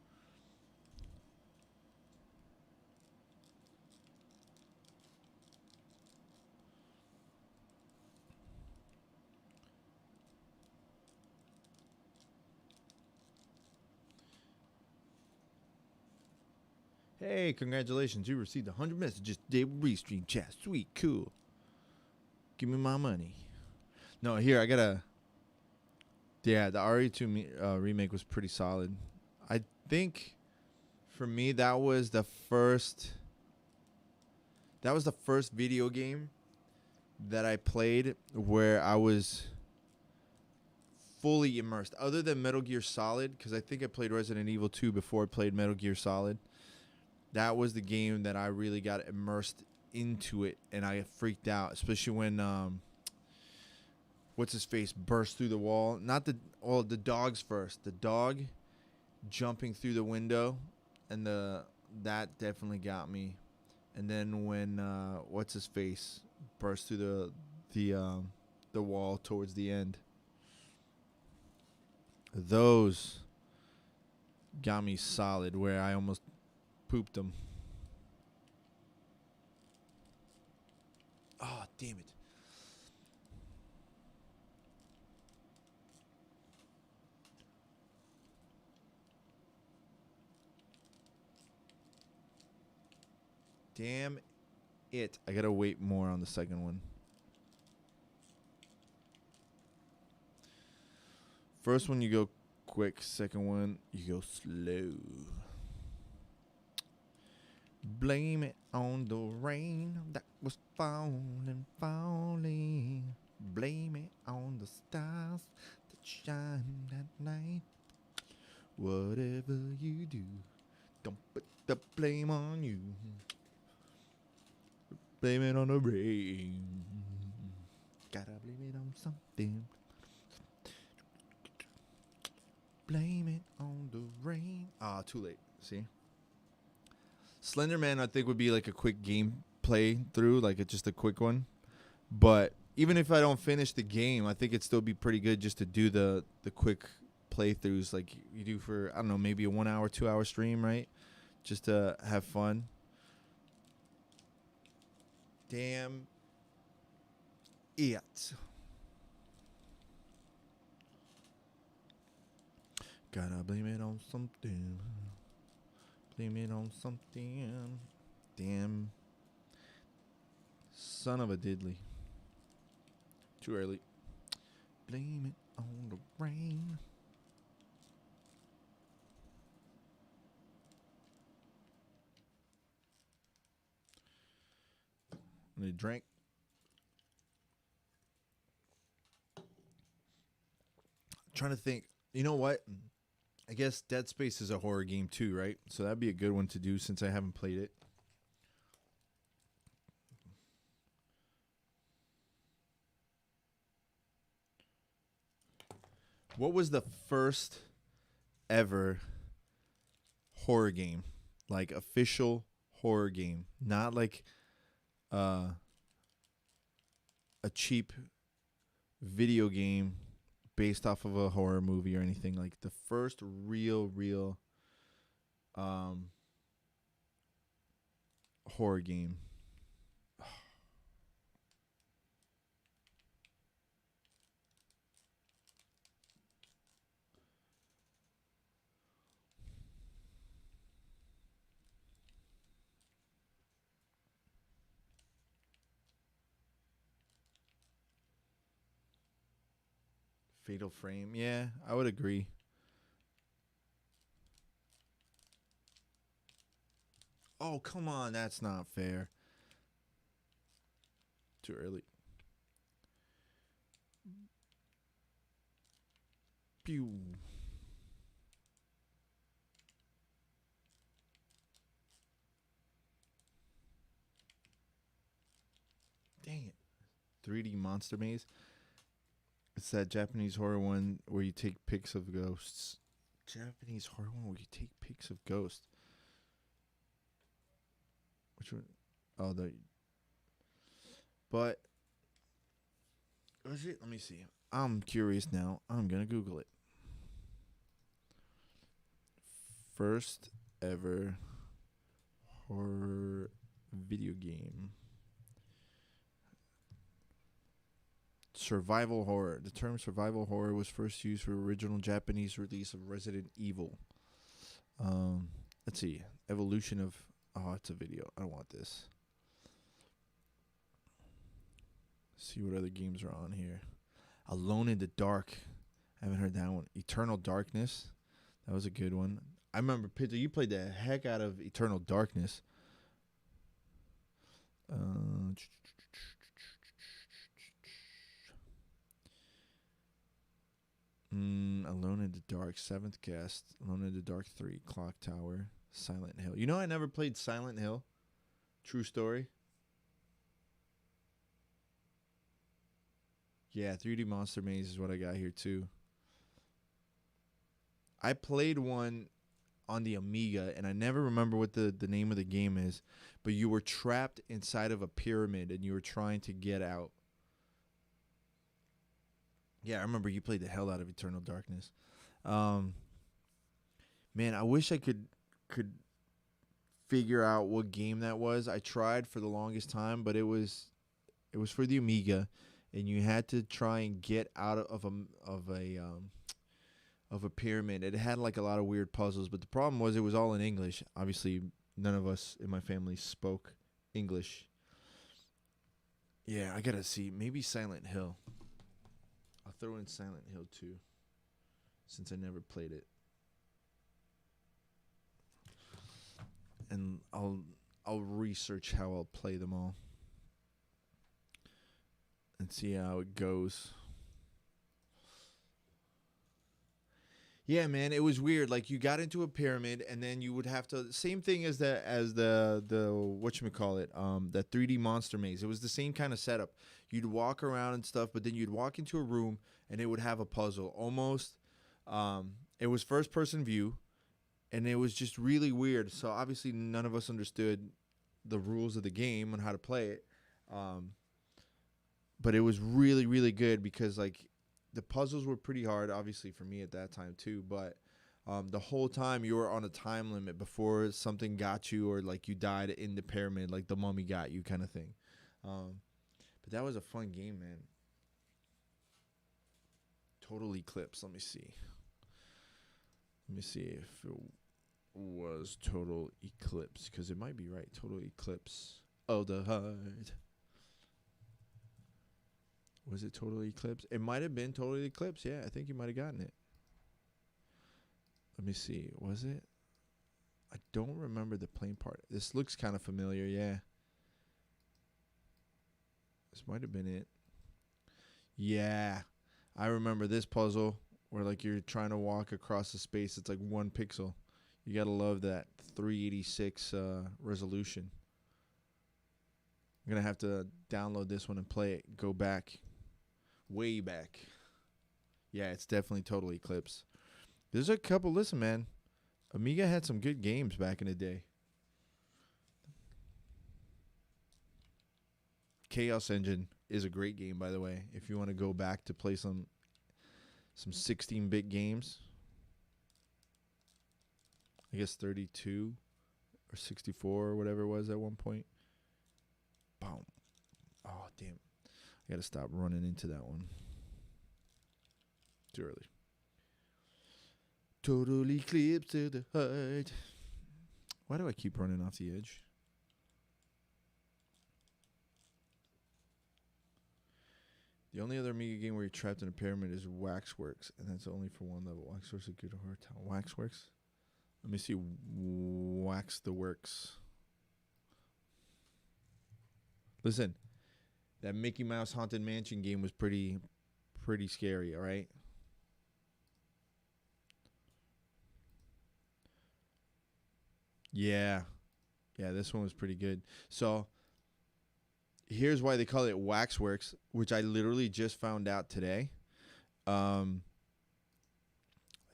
Hey, congratulations. You received 100 messages today with Restream chat. Sweet, cool. Give me my money. No, here, I got to... Yeah, the RE2 remake was pretty solid. I think, for me, that was the first video game that I played where I was fully immersed. Other than Metal Gear Solid, because I think I played Resident Evil 2 before I played Metal Gear Solid. That was the game that I really got immersed into it, and I freaked out, especially when what's his face burst through the wall. Not the dogs first. The dog jumping through the window, and that definitely got me. And then when what's his face burst through the wall towards the end. Those got me solid, where I almost pooped them. Oh, damn it. Damn it. I gotta wait more on the second one. First one you go quick. Second one you go slow. Blame it on the rain that was falling, falling. Blame it on the stars that shine at night. Whatever you do, don't put the blame on you. Blame it on the rain. Gotta blame it on something. Blame it on the rain. Ah, too late. See? Slender Man, I think, would be like a quick gameplay through, like just a quick one. But even if I don't finish the game, I think it'd still be pretty good just to do the quick playthroughs like you do for, I don't know, maybe a 1 hour, 2 hour stream, right? Just to have fun. Damn it. Gotta blame it on something. Blame it on something. Damn. Son of a diddly. Too early. Blame it on the rain. And they drank. Trying to think. You know what? I guess Dead Space is a horror game too, right? So that'd be a good one to do since I haven't played it. What was the first ever horror game? Like official horror game. Not like a cheap video game based off of a horror movie or anything. Like the first real horror game. Fatal Frame. Yeah, I would agree. Oh, come on. That's not fair. Too early. Pew. Dang it. 3D Monster Maze. It's that Japanese horror one where you take pics of ghosts. Japanese horror one where you take pics of ghosts. Which one? Oh, the. But. Was it? Let me see. I'm curious now. I'm going to Google it. First ever horror video game. Survival horror. The term survival horror was first used for original Japanese release of Resident Evil. Let's see. Evolution of... Oh, it's a video. I don't want this. See what other games are on here. Alone in the Dark. I haven't heard that one. Eternal Darkness. That was a good one. I remember, Peter, you played the heck out of Eternal Darkness. Alone in the Dark, Seventh Guest, Alone in the Dark 3, Clock Tower, Silent Hill. You know I never played Silent Hill? True story? Yeah, 3D Monster Maze is what I got here too. I played one on the Amiga, and I never remember what the name of the game is, but you were trapped inside of a pyramid, and you were trying to get out. Yeah, I remember you played the hell out of Eternal Darkness. Man, I wish I could figure out what game that was. I tried for the longest time, but it was for the Amiga, and you had to try and get out of a pyramid. It had like a lot of weird puzzles, but the problem was it was all in English. Obviously, none of us in my family spoke English. Yeah, I gotta see. Maybe Silent Hill. I'll throw in Silent Hill too, since I never played it. And I'll research how I'll play them all and see how it goes. Yeah, man, it was weird. Like you got into a pyramid, and then you would have to same thing as the whatchamacallit, that 3D monster maze. It was the same kind of setup. You'd walk around and stuff, but then you'd walk into a room, and it would have a puzzle. Almost, it was first person view, and it was just really weird. So obviously, none of us understood the rules of the game and how to play it. But it was really really good because like the puzzles were pretty hard, obviously for me at that time too. But the whole time you were on a time limit before something got you or like you died in the pyramid, like the mummy got you, kind of thing. But that was a fun game, man. Total Eclipse. Let me see. Let me see if it was Total Eclipse, because it might be right. Total Eclipse. Oh, the heart. Was it Total Eclipse? It might have been Total Eclipse. Yeah, I think you might have gotten it. Let me see. Was it? I don't remember the plane part. This looks kind of familiar. Yeah. This might have been it. Yeah. I remember this puzzle where like you're trying to walk across the space. It's like 1 pixel. You got to love that 386 resolution. I'm going to have to download this one and play it. Go back. Way back. Yeah, it's definitely Total Eclipse. There's a couple. Listen, man. Amiga had some good games back in the day. Chaos Engine is a great game, by the way. If you want to go back to play some 16-bit games. I guess 32 or 64 or whatever it was at one point. Boom. Oh, damn. I got to stop running into that one. Too early. Total Eclipse to the heart. Why do I keep running off the edge? The only other Amiga game where you're trapped in a pyramid is Waxworks, and that's only for one level. Waxworks is a good horror town. Waxworks? Let me see. Wax the Works. Listen, that Mickey Mouse Haunted Mansion game was pretty scary, all right? Yeah. Yeah, this one was pretty good. So, here's why they call it Waxworks, which I literally just found out today. I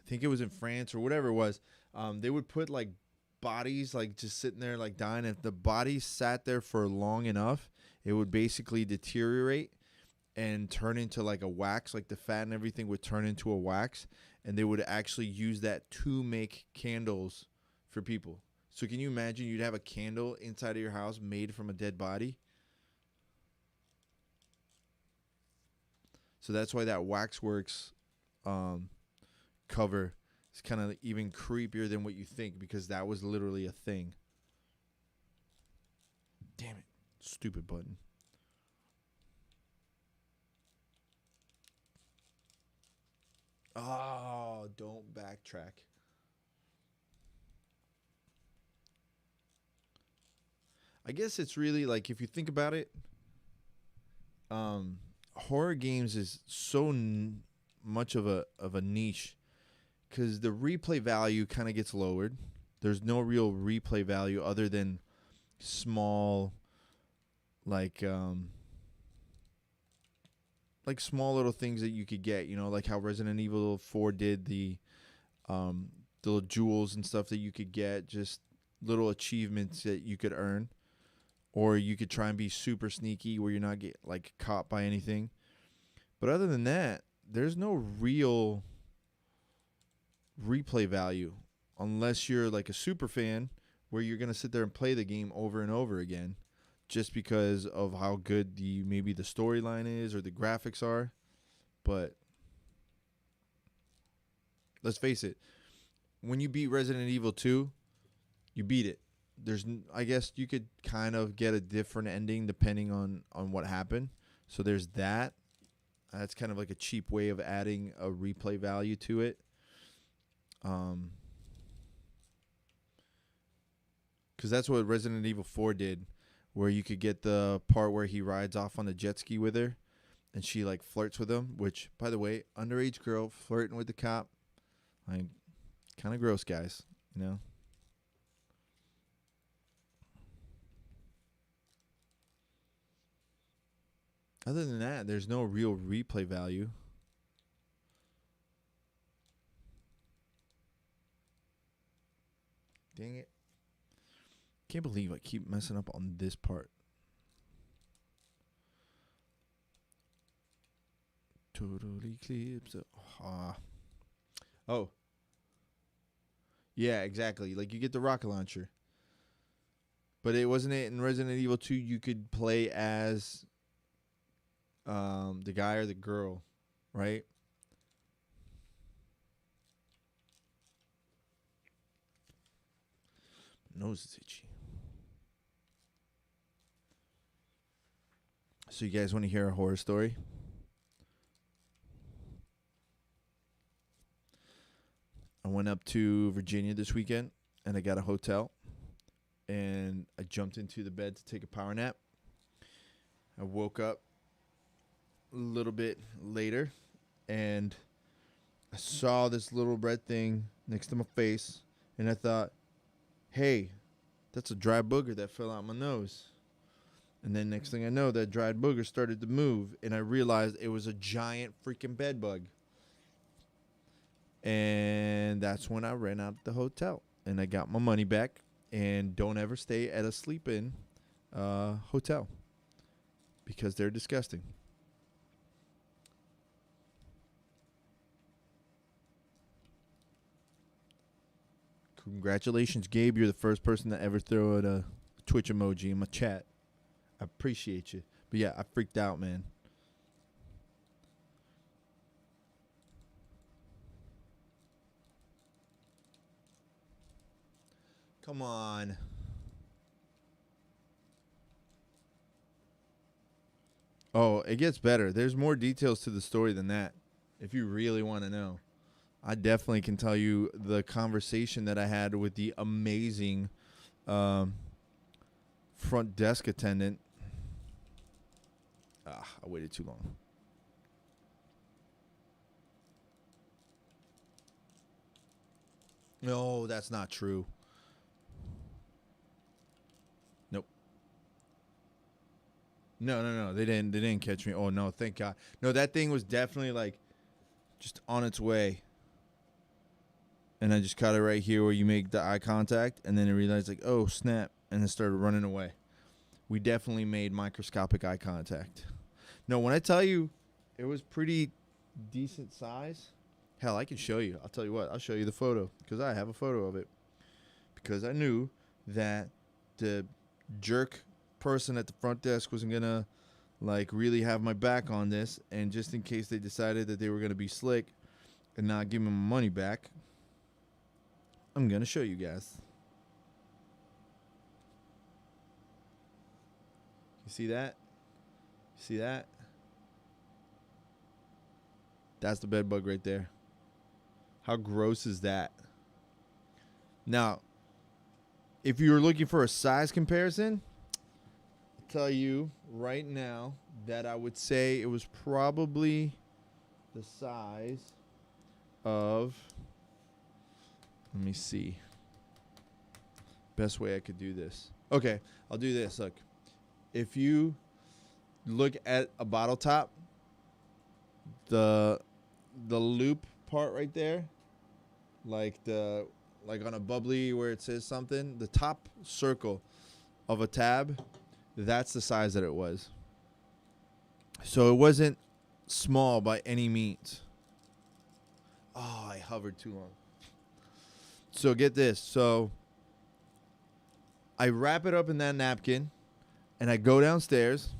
think it was in France or whatever it was. They would put like bodies like just sitting there like dying. If the body sat there for long enough, it would basically deteriorate and turn into like a wax. Like the fat and everything would turn into a wax, and they would actually use that to make candles for people. So can you imagine you'd have a candle inside of your house made from a dead body? So that's why that Waxworks cover is kind of even creepier than what you think, because that was literally a thing. Damn it. Stupid button. Oh, don't backtrack. I guess it's really like, if you think about it, horror games is so much of a niche, because the replay value kind of gets lowered. There's no real replay value other than small, like small little things that you could get. You know, like how Resident Evil 4 did the little jewels and stuff that you could get, just little achievements that you could earn. Or you could try and be super sneaky where you're not get like caught by anything. But other than that, there's no real replay value unless you're like a super fan where you're going to sit there and play the game over and over again just because of how good maybe the storyline is or the graphics are. But let's face it, when you beat Resident Evil 2, you beat it. I guess you could kind of get a different ending depending on what happened. So there's that. That's kind of like a cheap way of adding a replay value to it. Because that's what Resident Evil 4 did, where you could get the part where he rides off on the jet ski with her, and she like flirts with him. Which, by the way, underage girl flirting with the cop, like, kind of gross, guys. You know. Other than that, there's no real replay value. Dang it. Can't believe I keep messing up on this part. Total eclipse. Oh. Yeah, exactly. Like, you get the rocket launcher. But it wasn't it in Resident Evil 2 you could play as the guy or the girl, right? Nose is itchy. So you guys want to hear a horror story? I went up to Virginia this weekend, and I got a hotel, and I jumped into the bed to take a power nap. I woke up a little bit later, and I saw this little red thing next to my face, and I thought, hey, that's a dry booger that fell out my nose. And then next thing I know, that dried booger started to move, and I realized it was a giant freaking bed bug. And that's when I ran out of the hotel, and I got my money back. And don't ever stay at a sleep-in hotel, because they're disgusting. Congratulations, Gabe. You're the first person to ever throw out a Twitch emoji in my chat. I appreciate you. But yeah, I freaked out, man. Come on. Oh, it gets better. There's more details to the story than that, if you really want to know. I definitely can tell you the conversation that I had with the amazing front desk attendant. I waited too long. No, that's not true. Nope. No. They didn't catch me. Oh no, thank God. No, that thing was definitely like just on its way. And I just caught it right here where you make the eye contact, and then I realized, like, oh, snap, and it started running away. We definitely made microscopic eye contact. No, when I tell you it was pretty decent size, hell, I can show you. I'll tell you what, I'll show you the photo, because I have a photo of it. Because I knew that the jerk person at the front desk wasn't going to, like, really have my back on this, and just in case they decided that they were going to be slick and not give me my money back, I'm going to show you guys. You see that? See that? That's the bed bug right there. How gross is that? Now, if you were looking for a size comparison, I'll tell you right now that I would say it was probably the size of... Let me see. Best way I could do this. Okay, I'll do this. Look, if you look at a bottle top, the loop part right there, like on a bubbly where it says something, the top circle of a tab, that's the size that it was. So it wasn't small by any means. Oh, I hovered too long. So get this. So I wrap it up in that napkin, and I go downstairs.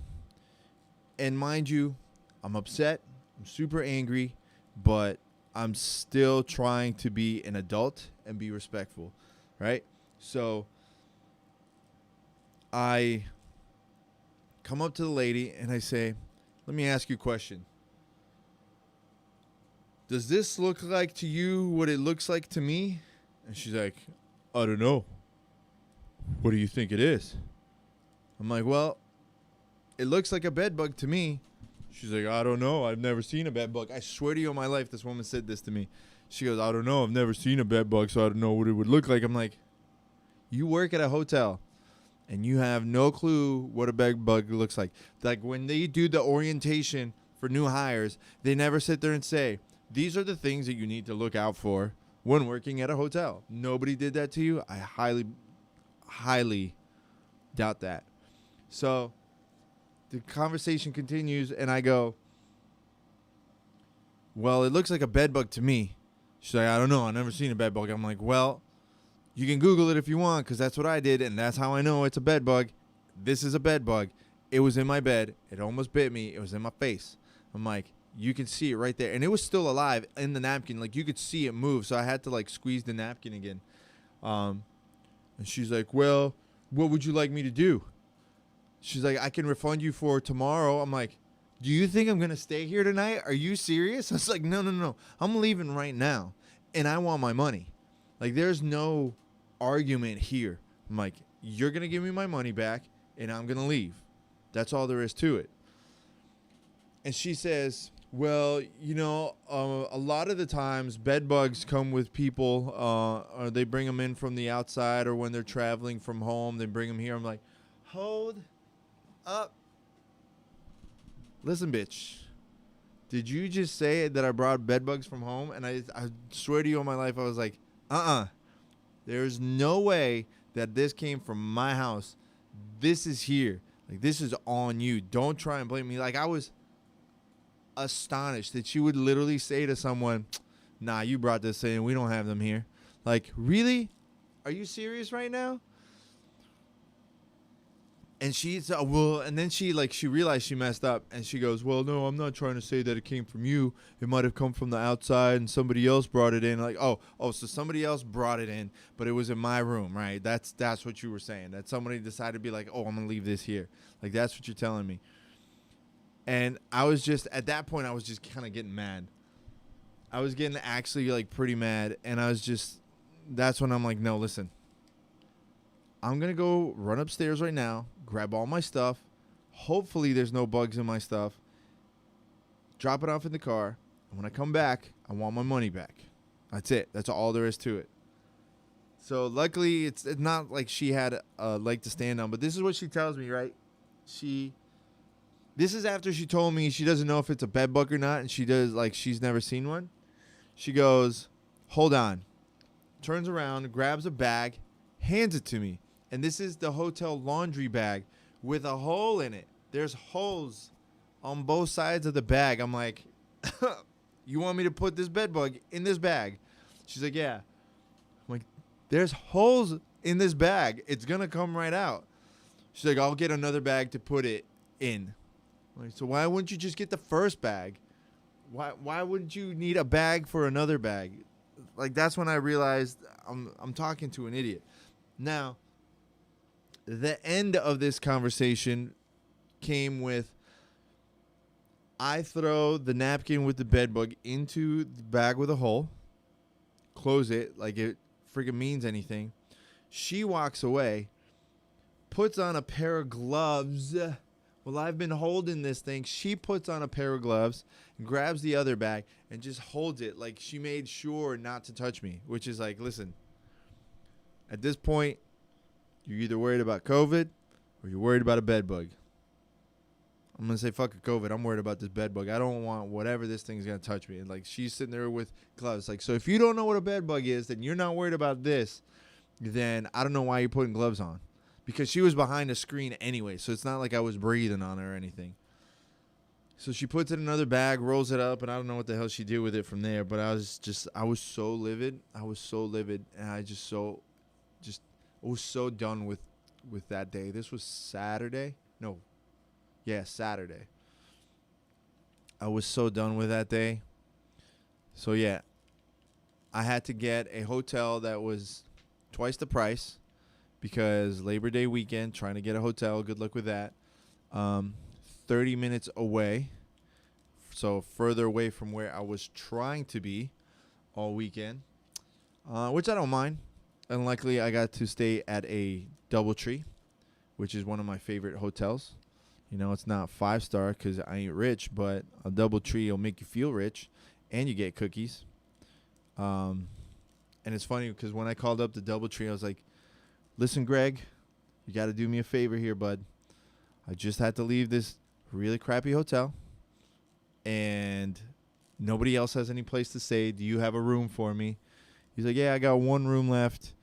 And mind you, I'm upset. I'm super angry, but I'm still trying to be an adult and be respectful, right? So I come up to the lady and I say, let me ask you a question. Does this look like to you what it looks like to me? And she's like, I don't know. What do you think it is? I'm like, well, it looks like a bed bug to me. She's like, I don't know. I've never seen a bed bug. I swear to you on my life, this woman said this to me. She goes, I don't know. I've never seen a bed bug, so I don't know what it would look like. I'm like, you work at a hotel and you have no clue what a bed bug looks like. Like when they do the orientation for new hires, they never sit there and say, these are the things that you need to look out for when working at a hotel. Nobody did that to you. I highly doubt that. So the conversation continues and I go, well, it looks like a bed bug to me. She's like, I don't know. I've never seen a bed bug. I'm like, well, you can Google it if you want because that's what I did and that's how I know it's a bed bug. This is a bed bug. It was in my bed. It almost bit me. It was in my face. I'm like, you can see it right there. And it was still alive in the napkin. Like, you could see it move. So I had to, like, squeeze the napkin again. And she's like, well, what would you like me to do? She's like, I can refund you for tomorrow. I'm like, do you think I'm going to stay here tonight? Are you serious? I was like, no. I'm leaving right now. And I want my money. Like, there's no argument here. I'm like, you're going to give me my money back, and I'm going to leave. That's all there is to it. And she says, well, you know, a lot of the times bed bugs come with people, or they bring them in from the outside, or when they're traveling from home, they bring them here. I'm like, hold up. Listen, bitch. Did you just say that I brought bed bugs from home? And I swear to you on my life, I was like, there's no way that this came from my house. This is here. Like, this is on you. Don't try and blame me. Like, I was astonished that she would literally say to someone, nah, you brought this in. We don't have them here. Like, really? Are you serious right now? And she's, and then she realized she messed up. And she goes, well, no, I'm not trying to say that it came from you. It might have come from the outside and somebody else brought it in. Like, so somebody else brought it in, but it was in my room, right? That's what you were saying. That somebody decided to be like, oh, I'm going to leave this here. Like, that's what you're telling me. And I was just, at that point, I was just kind of getting mad. I was getting actually, like, pretty mad. And I was just, that's when I'm like, no, listen. I'm going to go run upstairs right now, grab all my stuff. Hopefully there's no bugs in my stuff. Drop it off in the car. And when I come back, I want my money back. That's it. That's all there is to it. So luckily, it's not like she had a leg to stand on. But this is what she tells me, right? This is after she told me she doesn't know if it's a bed bug or not. And she does, like, she's never seen one. She goes, hold on. Turns around, grabs a bag, hands it to me. And this is the hotel laundry bag with a hole in it. There's holes on both sides of the bag. I'm like, you want me to put this bed bug in this bag? She's like, yeah. I'm like, there's holes in this bag. It's going to come right out. She's like, I'll get another bag to put it in. I'm like, so why wouldn't you just get the first bag? Why wouldn't you need a bag for another bag? Like, that's when I realized I'm talking to an idiot. Now, the end of this conversation came with, I throw the napkin with the bed bug into the bag with a hole, close it like it freaking means anything. She walks away, puts on a pair of gloves. Well, I've been holding this thing. She puts on a pair of gloves and grabs the other bag and just holds it like she made sure not to touch me, which is like, listen, at this point, you're either worried about COVID or you're worried about a bed bug. I'm going to say, fuck a COVID. I'm worried about this bed bug. I don't want whatever this thing's going to touch me. And like, she's sitting there with gloves. Like, so if you don't know what a bed bug is, then you're not worried about this, then I don't know why you're putting gloves on. Because she was behind a screen anyway, so it's not like I was breathing on her or anything. So she puts it in another bag, rolls it up, and I don't know what the hell she did with it from there. But I was so livid. I was so livid, and I was so done with that day. This was Saturday. No. Yeah, Saturday. I was so done with that day. So, yeah. I had to get a hotel that was twice the price. because Labor Day weekend, trying to get a hotel. Good luck with that. 30 minutes away, so further away from where I was trying to be all weekend, which I don't mind. And luckily, I got to stay at a DoubleTree, which is one of my favorite hotels. You know, it's not 5-star because I ain't rich, but a DoubleTree will make you feel rich, and you get cookies. And it's funny because when I called up the DoubleTree, I was like, "Listen, Greg, you got to do me a favor here, bud. I just had to leave this really crappy hotel, and nobody else has any place to stay. Do you have a room for me?" He's like, "Yeah, I got one room left,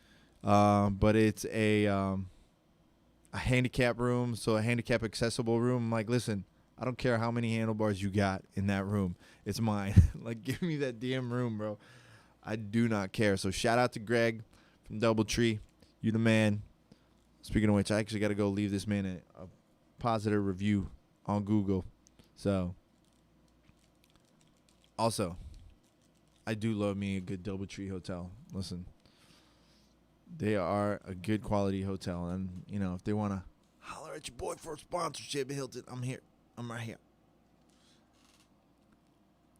but it's a handicap room, so a handicap accessible room." I'm like, "Listen, I don't care how many handlebars you got in that room. It's mine. Like, give me that damn room, bro. I do not care." So shout out to Greg from DoubleTree. You the man. Speaking of which, I actually got to go leave this man a positive review on Google. So, also, I do love me a good DoubleTree hotel. Listen, they are a good quality hotel. And, you know, if they want to holler at your boy for a sponsorship, Hilton, I'm here. I'm right here.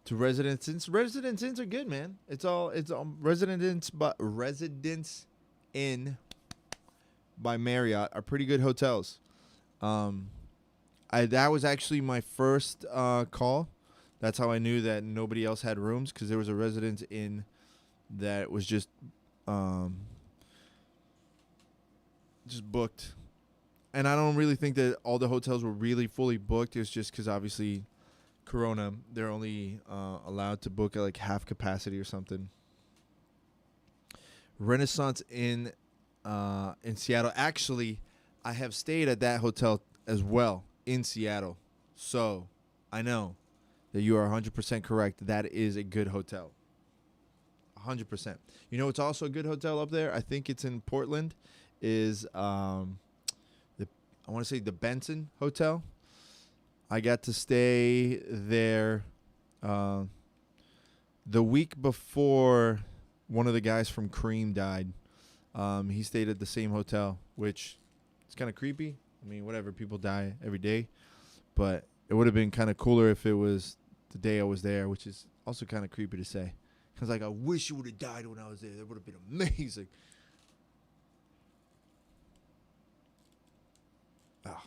To Residence Inns are good, man. It's Residence Inn by Marriott are pretty good hotels. That was actually my first call. That's how I knew that nobody else had rooms, because there was a Residence Inn that was just booked. And I don't really think that all the hotels were really fully booked. It's just because obviously Corona, they're only allowed to book at like half capacity or something. Renaissance Inn in Seattle. Actually, I have stayed at that hotel as well in Seattle. So I know that you are 100% correct. That is a good hotel. 100%. You know, it's also a good hotel up there. I think it's in Portland. Is I want to say the Benson Hotel. I got to stay there the week before one of the guys from Cream died. He stayed at the same hotel, which is kind of creepy. I mean, whatever, people die every day. But it would have been kind of cooler if it was the day I was there, which is also kind of creepy to say. Because, like, I wish you would have died when I was there. That would have been amazing. Ah.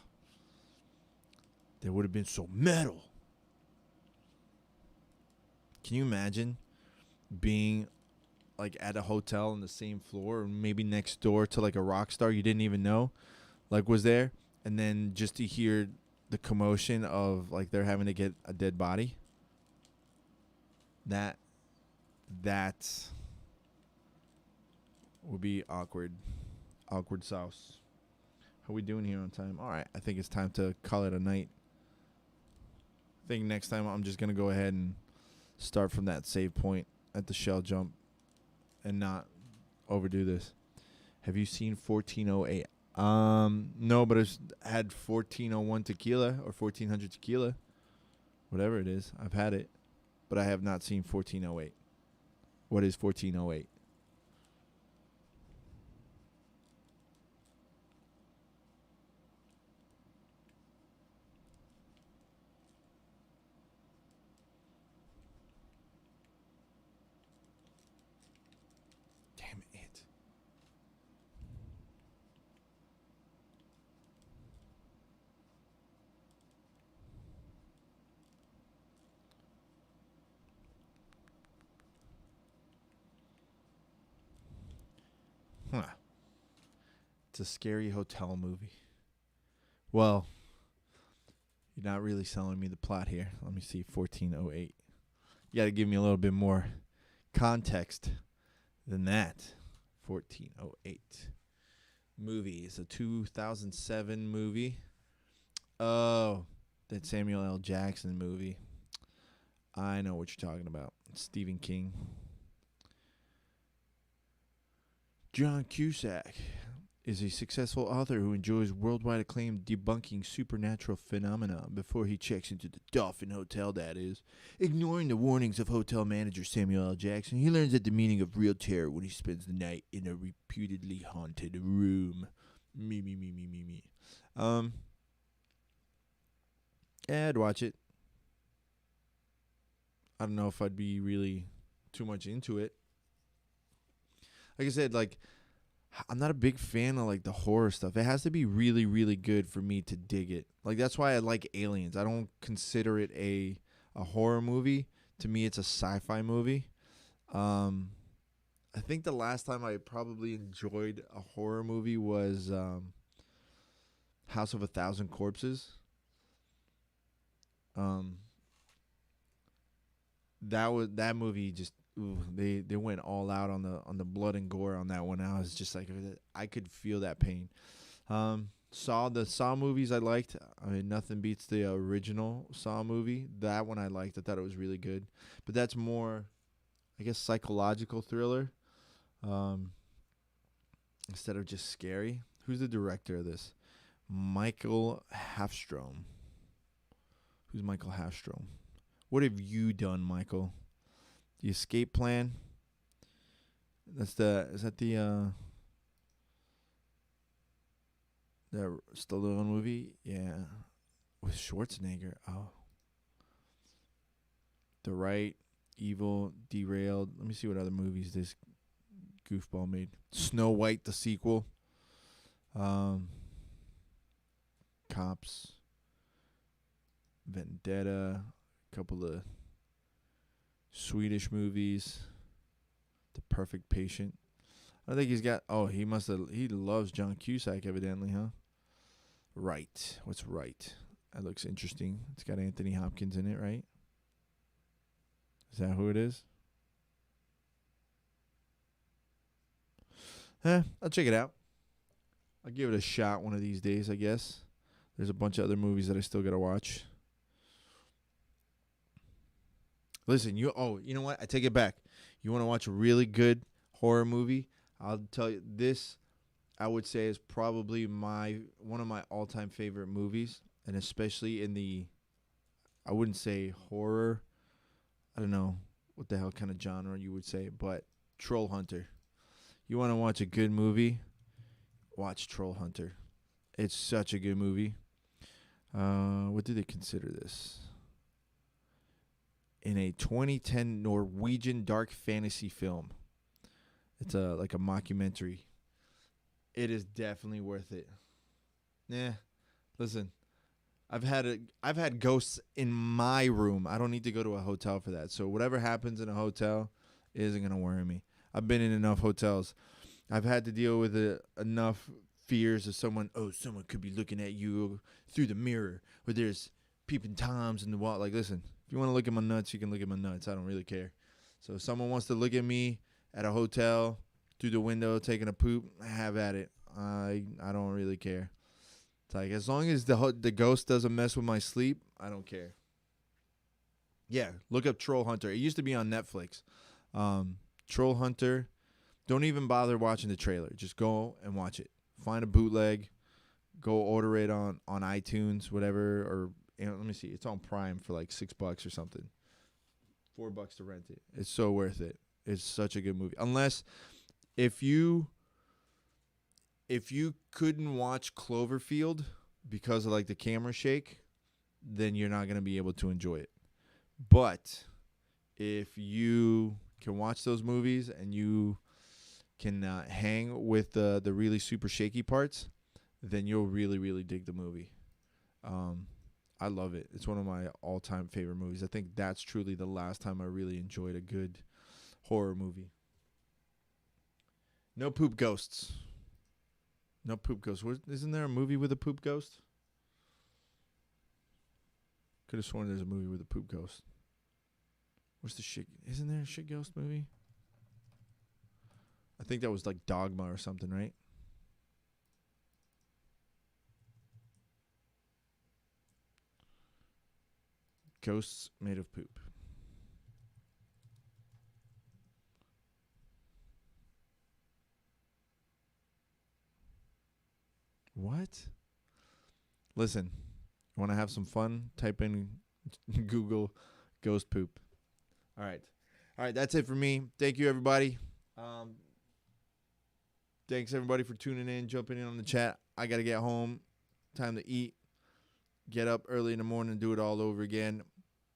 That would have been so metal. Can you imagine being like at a hotel on the same floor, or maybe next door to like a rock star you didn't even know like was there, and then just to hear the commotion of like they're having to get a dead body? That would be awkward sauce. How we doing here on time? All right, I think it's time to call it a night. I think next time I'm just going to go ahead and start from that save point at the shell jump and not overdo this. Have you seen 1408? No, but I've had 1401 tequila or 1400 tequila. Whatever it is, I've had it. But I have not seen 1408. What is 1408? Damn it. Huh. It's a scary hotel movie. Well, you're not really selling me the plot here. Let me see. 1408. You got to give me a little bit more context than that. 1408 movie. It's a 2007 movie. Oh, that Samuel L. Jackson movie. I know what you're talking about. Stephen King. John Cusack. is a successful author who enjoys worldwide acclaim debunking supernatural phenomena before he checks into the Dolphin Hotel, that is. Ignoring the warnings of hotel manager Samuel L. Jackson, he learns at the meaning of real terror when he spends the night in a reputedly haunted room. Me. Yeah, I'd watch it. I don't know if I'd be really too much into it. Like I said, like, I'm not a big fan of like the horror stuff. It has to be really, really good for me to dig it. Like that's why I like Aliens. I don't consider it a horror movie. To me, it's a sci-fi movie. I think the last time I probably enjoyed a horror movie was House of a Thousand Corpses. That movie just they went all out on the blood and gore on that one. I was just like I could feel that pain. The Saw movies I liked. I mean, nothing beats the original Saw movie. That one I liked. I thought it was really good. But that's more, I guess, psychological thriller instead of just scary. Who's the director of this? Michael Halfstrom. Who's Michael Halfstrom? What have you done, Michael? The Escape Plan. Is that the Stallone movie? Yeah, with Schwarzenegger. Oh, The Right, Evil, Derailed. Let me see what other movies this goofball made. Snow White, the sequel. Cops. Vendetta. A couple of Swedish movies. The Perfect Patient. I think he's got. Oh, he loves John Cusack, evidently, huh? Right. What's Right? That looks interesting. It's got Anthony Hopkins in it, right? Is that who it is? I'll check it out. I'll give it a shot one of these days, I guess. There's a bunch of other movies that I still gotta watch. Listen, you know what? I take it back. You want to watch a really good horror movie? I'll tell you this. I would say is probably one of my all-time favorite movies, and especially in the, I wouldn't say horror. I don't know what the hell kind of genre you would say, but Troll Hunter. You want to watch a good movie? Watch Troll Hunter. It's such a good movie. What do they consider this? In a 2010 Norwegian dark fantasy film. It's like a mockumentary. It is definitely worth it. Listen, I've had ghosts in my room. I don't need to go to a hotel for that. So whatever happens in a hotel isn't gonna worry me. I've been in enough hotels. I've had to deal with enough fears of someone could be looking at you through the mirror, or there's peeping toms in the wall. Like, listen, if you want to look at my nuts, you can look at my nuts. I don't really care. So if someone wants to look at me at a hotel through the window taking a poop, have at it. I don't really care. It's like, as long as the ghost doesn't mess with my sleep, I don't care. Yeah, look up Troll Hunter. It used to be on Netflix. Troll Hunter. Don't even bother watching the trailer. Just go and watch it. Find a bootleg. Go order it on iTunes, whatever, or let me see. It's on Prime for like $6 or something. $4 to rent it. It's so worth it. It's such a good movie. Unless if you couldn't watch Cloverfield because of like the camera shake, then you're not going to be able to enjoy it. But if you can watch those movies and you can hang with the really super shaky parts, then you'll really, really dig the movie. I love it. It's one of my all-time favorite movies. I think that's truly the last time I really enjoyed a good horror movie. No poop ghosts. No poop ghosts. Isn't there a movie with a poop ghost? Could have sworn there's a movie with a poop ghost. What's the shit? Isn't there a shit ghost movie? I think that was like Dogma or something, right? Ghosts made of poop. What? Listen, you want to have some fun? Type in Google ghost poop. All right. All right, that's it for me. Thank you, everybody. Thanks, everybody, for tuning in, jumping in on the chat. I got to get home. Time to eat. Get up early in the morning and do it all over again.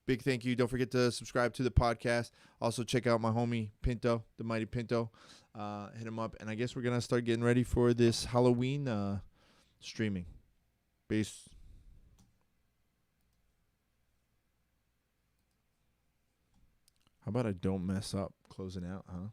Big thank you. Don't forget to subscribe to the podcast. Also, check out my homie Pinto, the Mighty Pinto. Hit him up. And I guess we're going to start getting ready for this Halloween streaming. Peace. How about I don't mess up closing out, huh?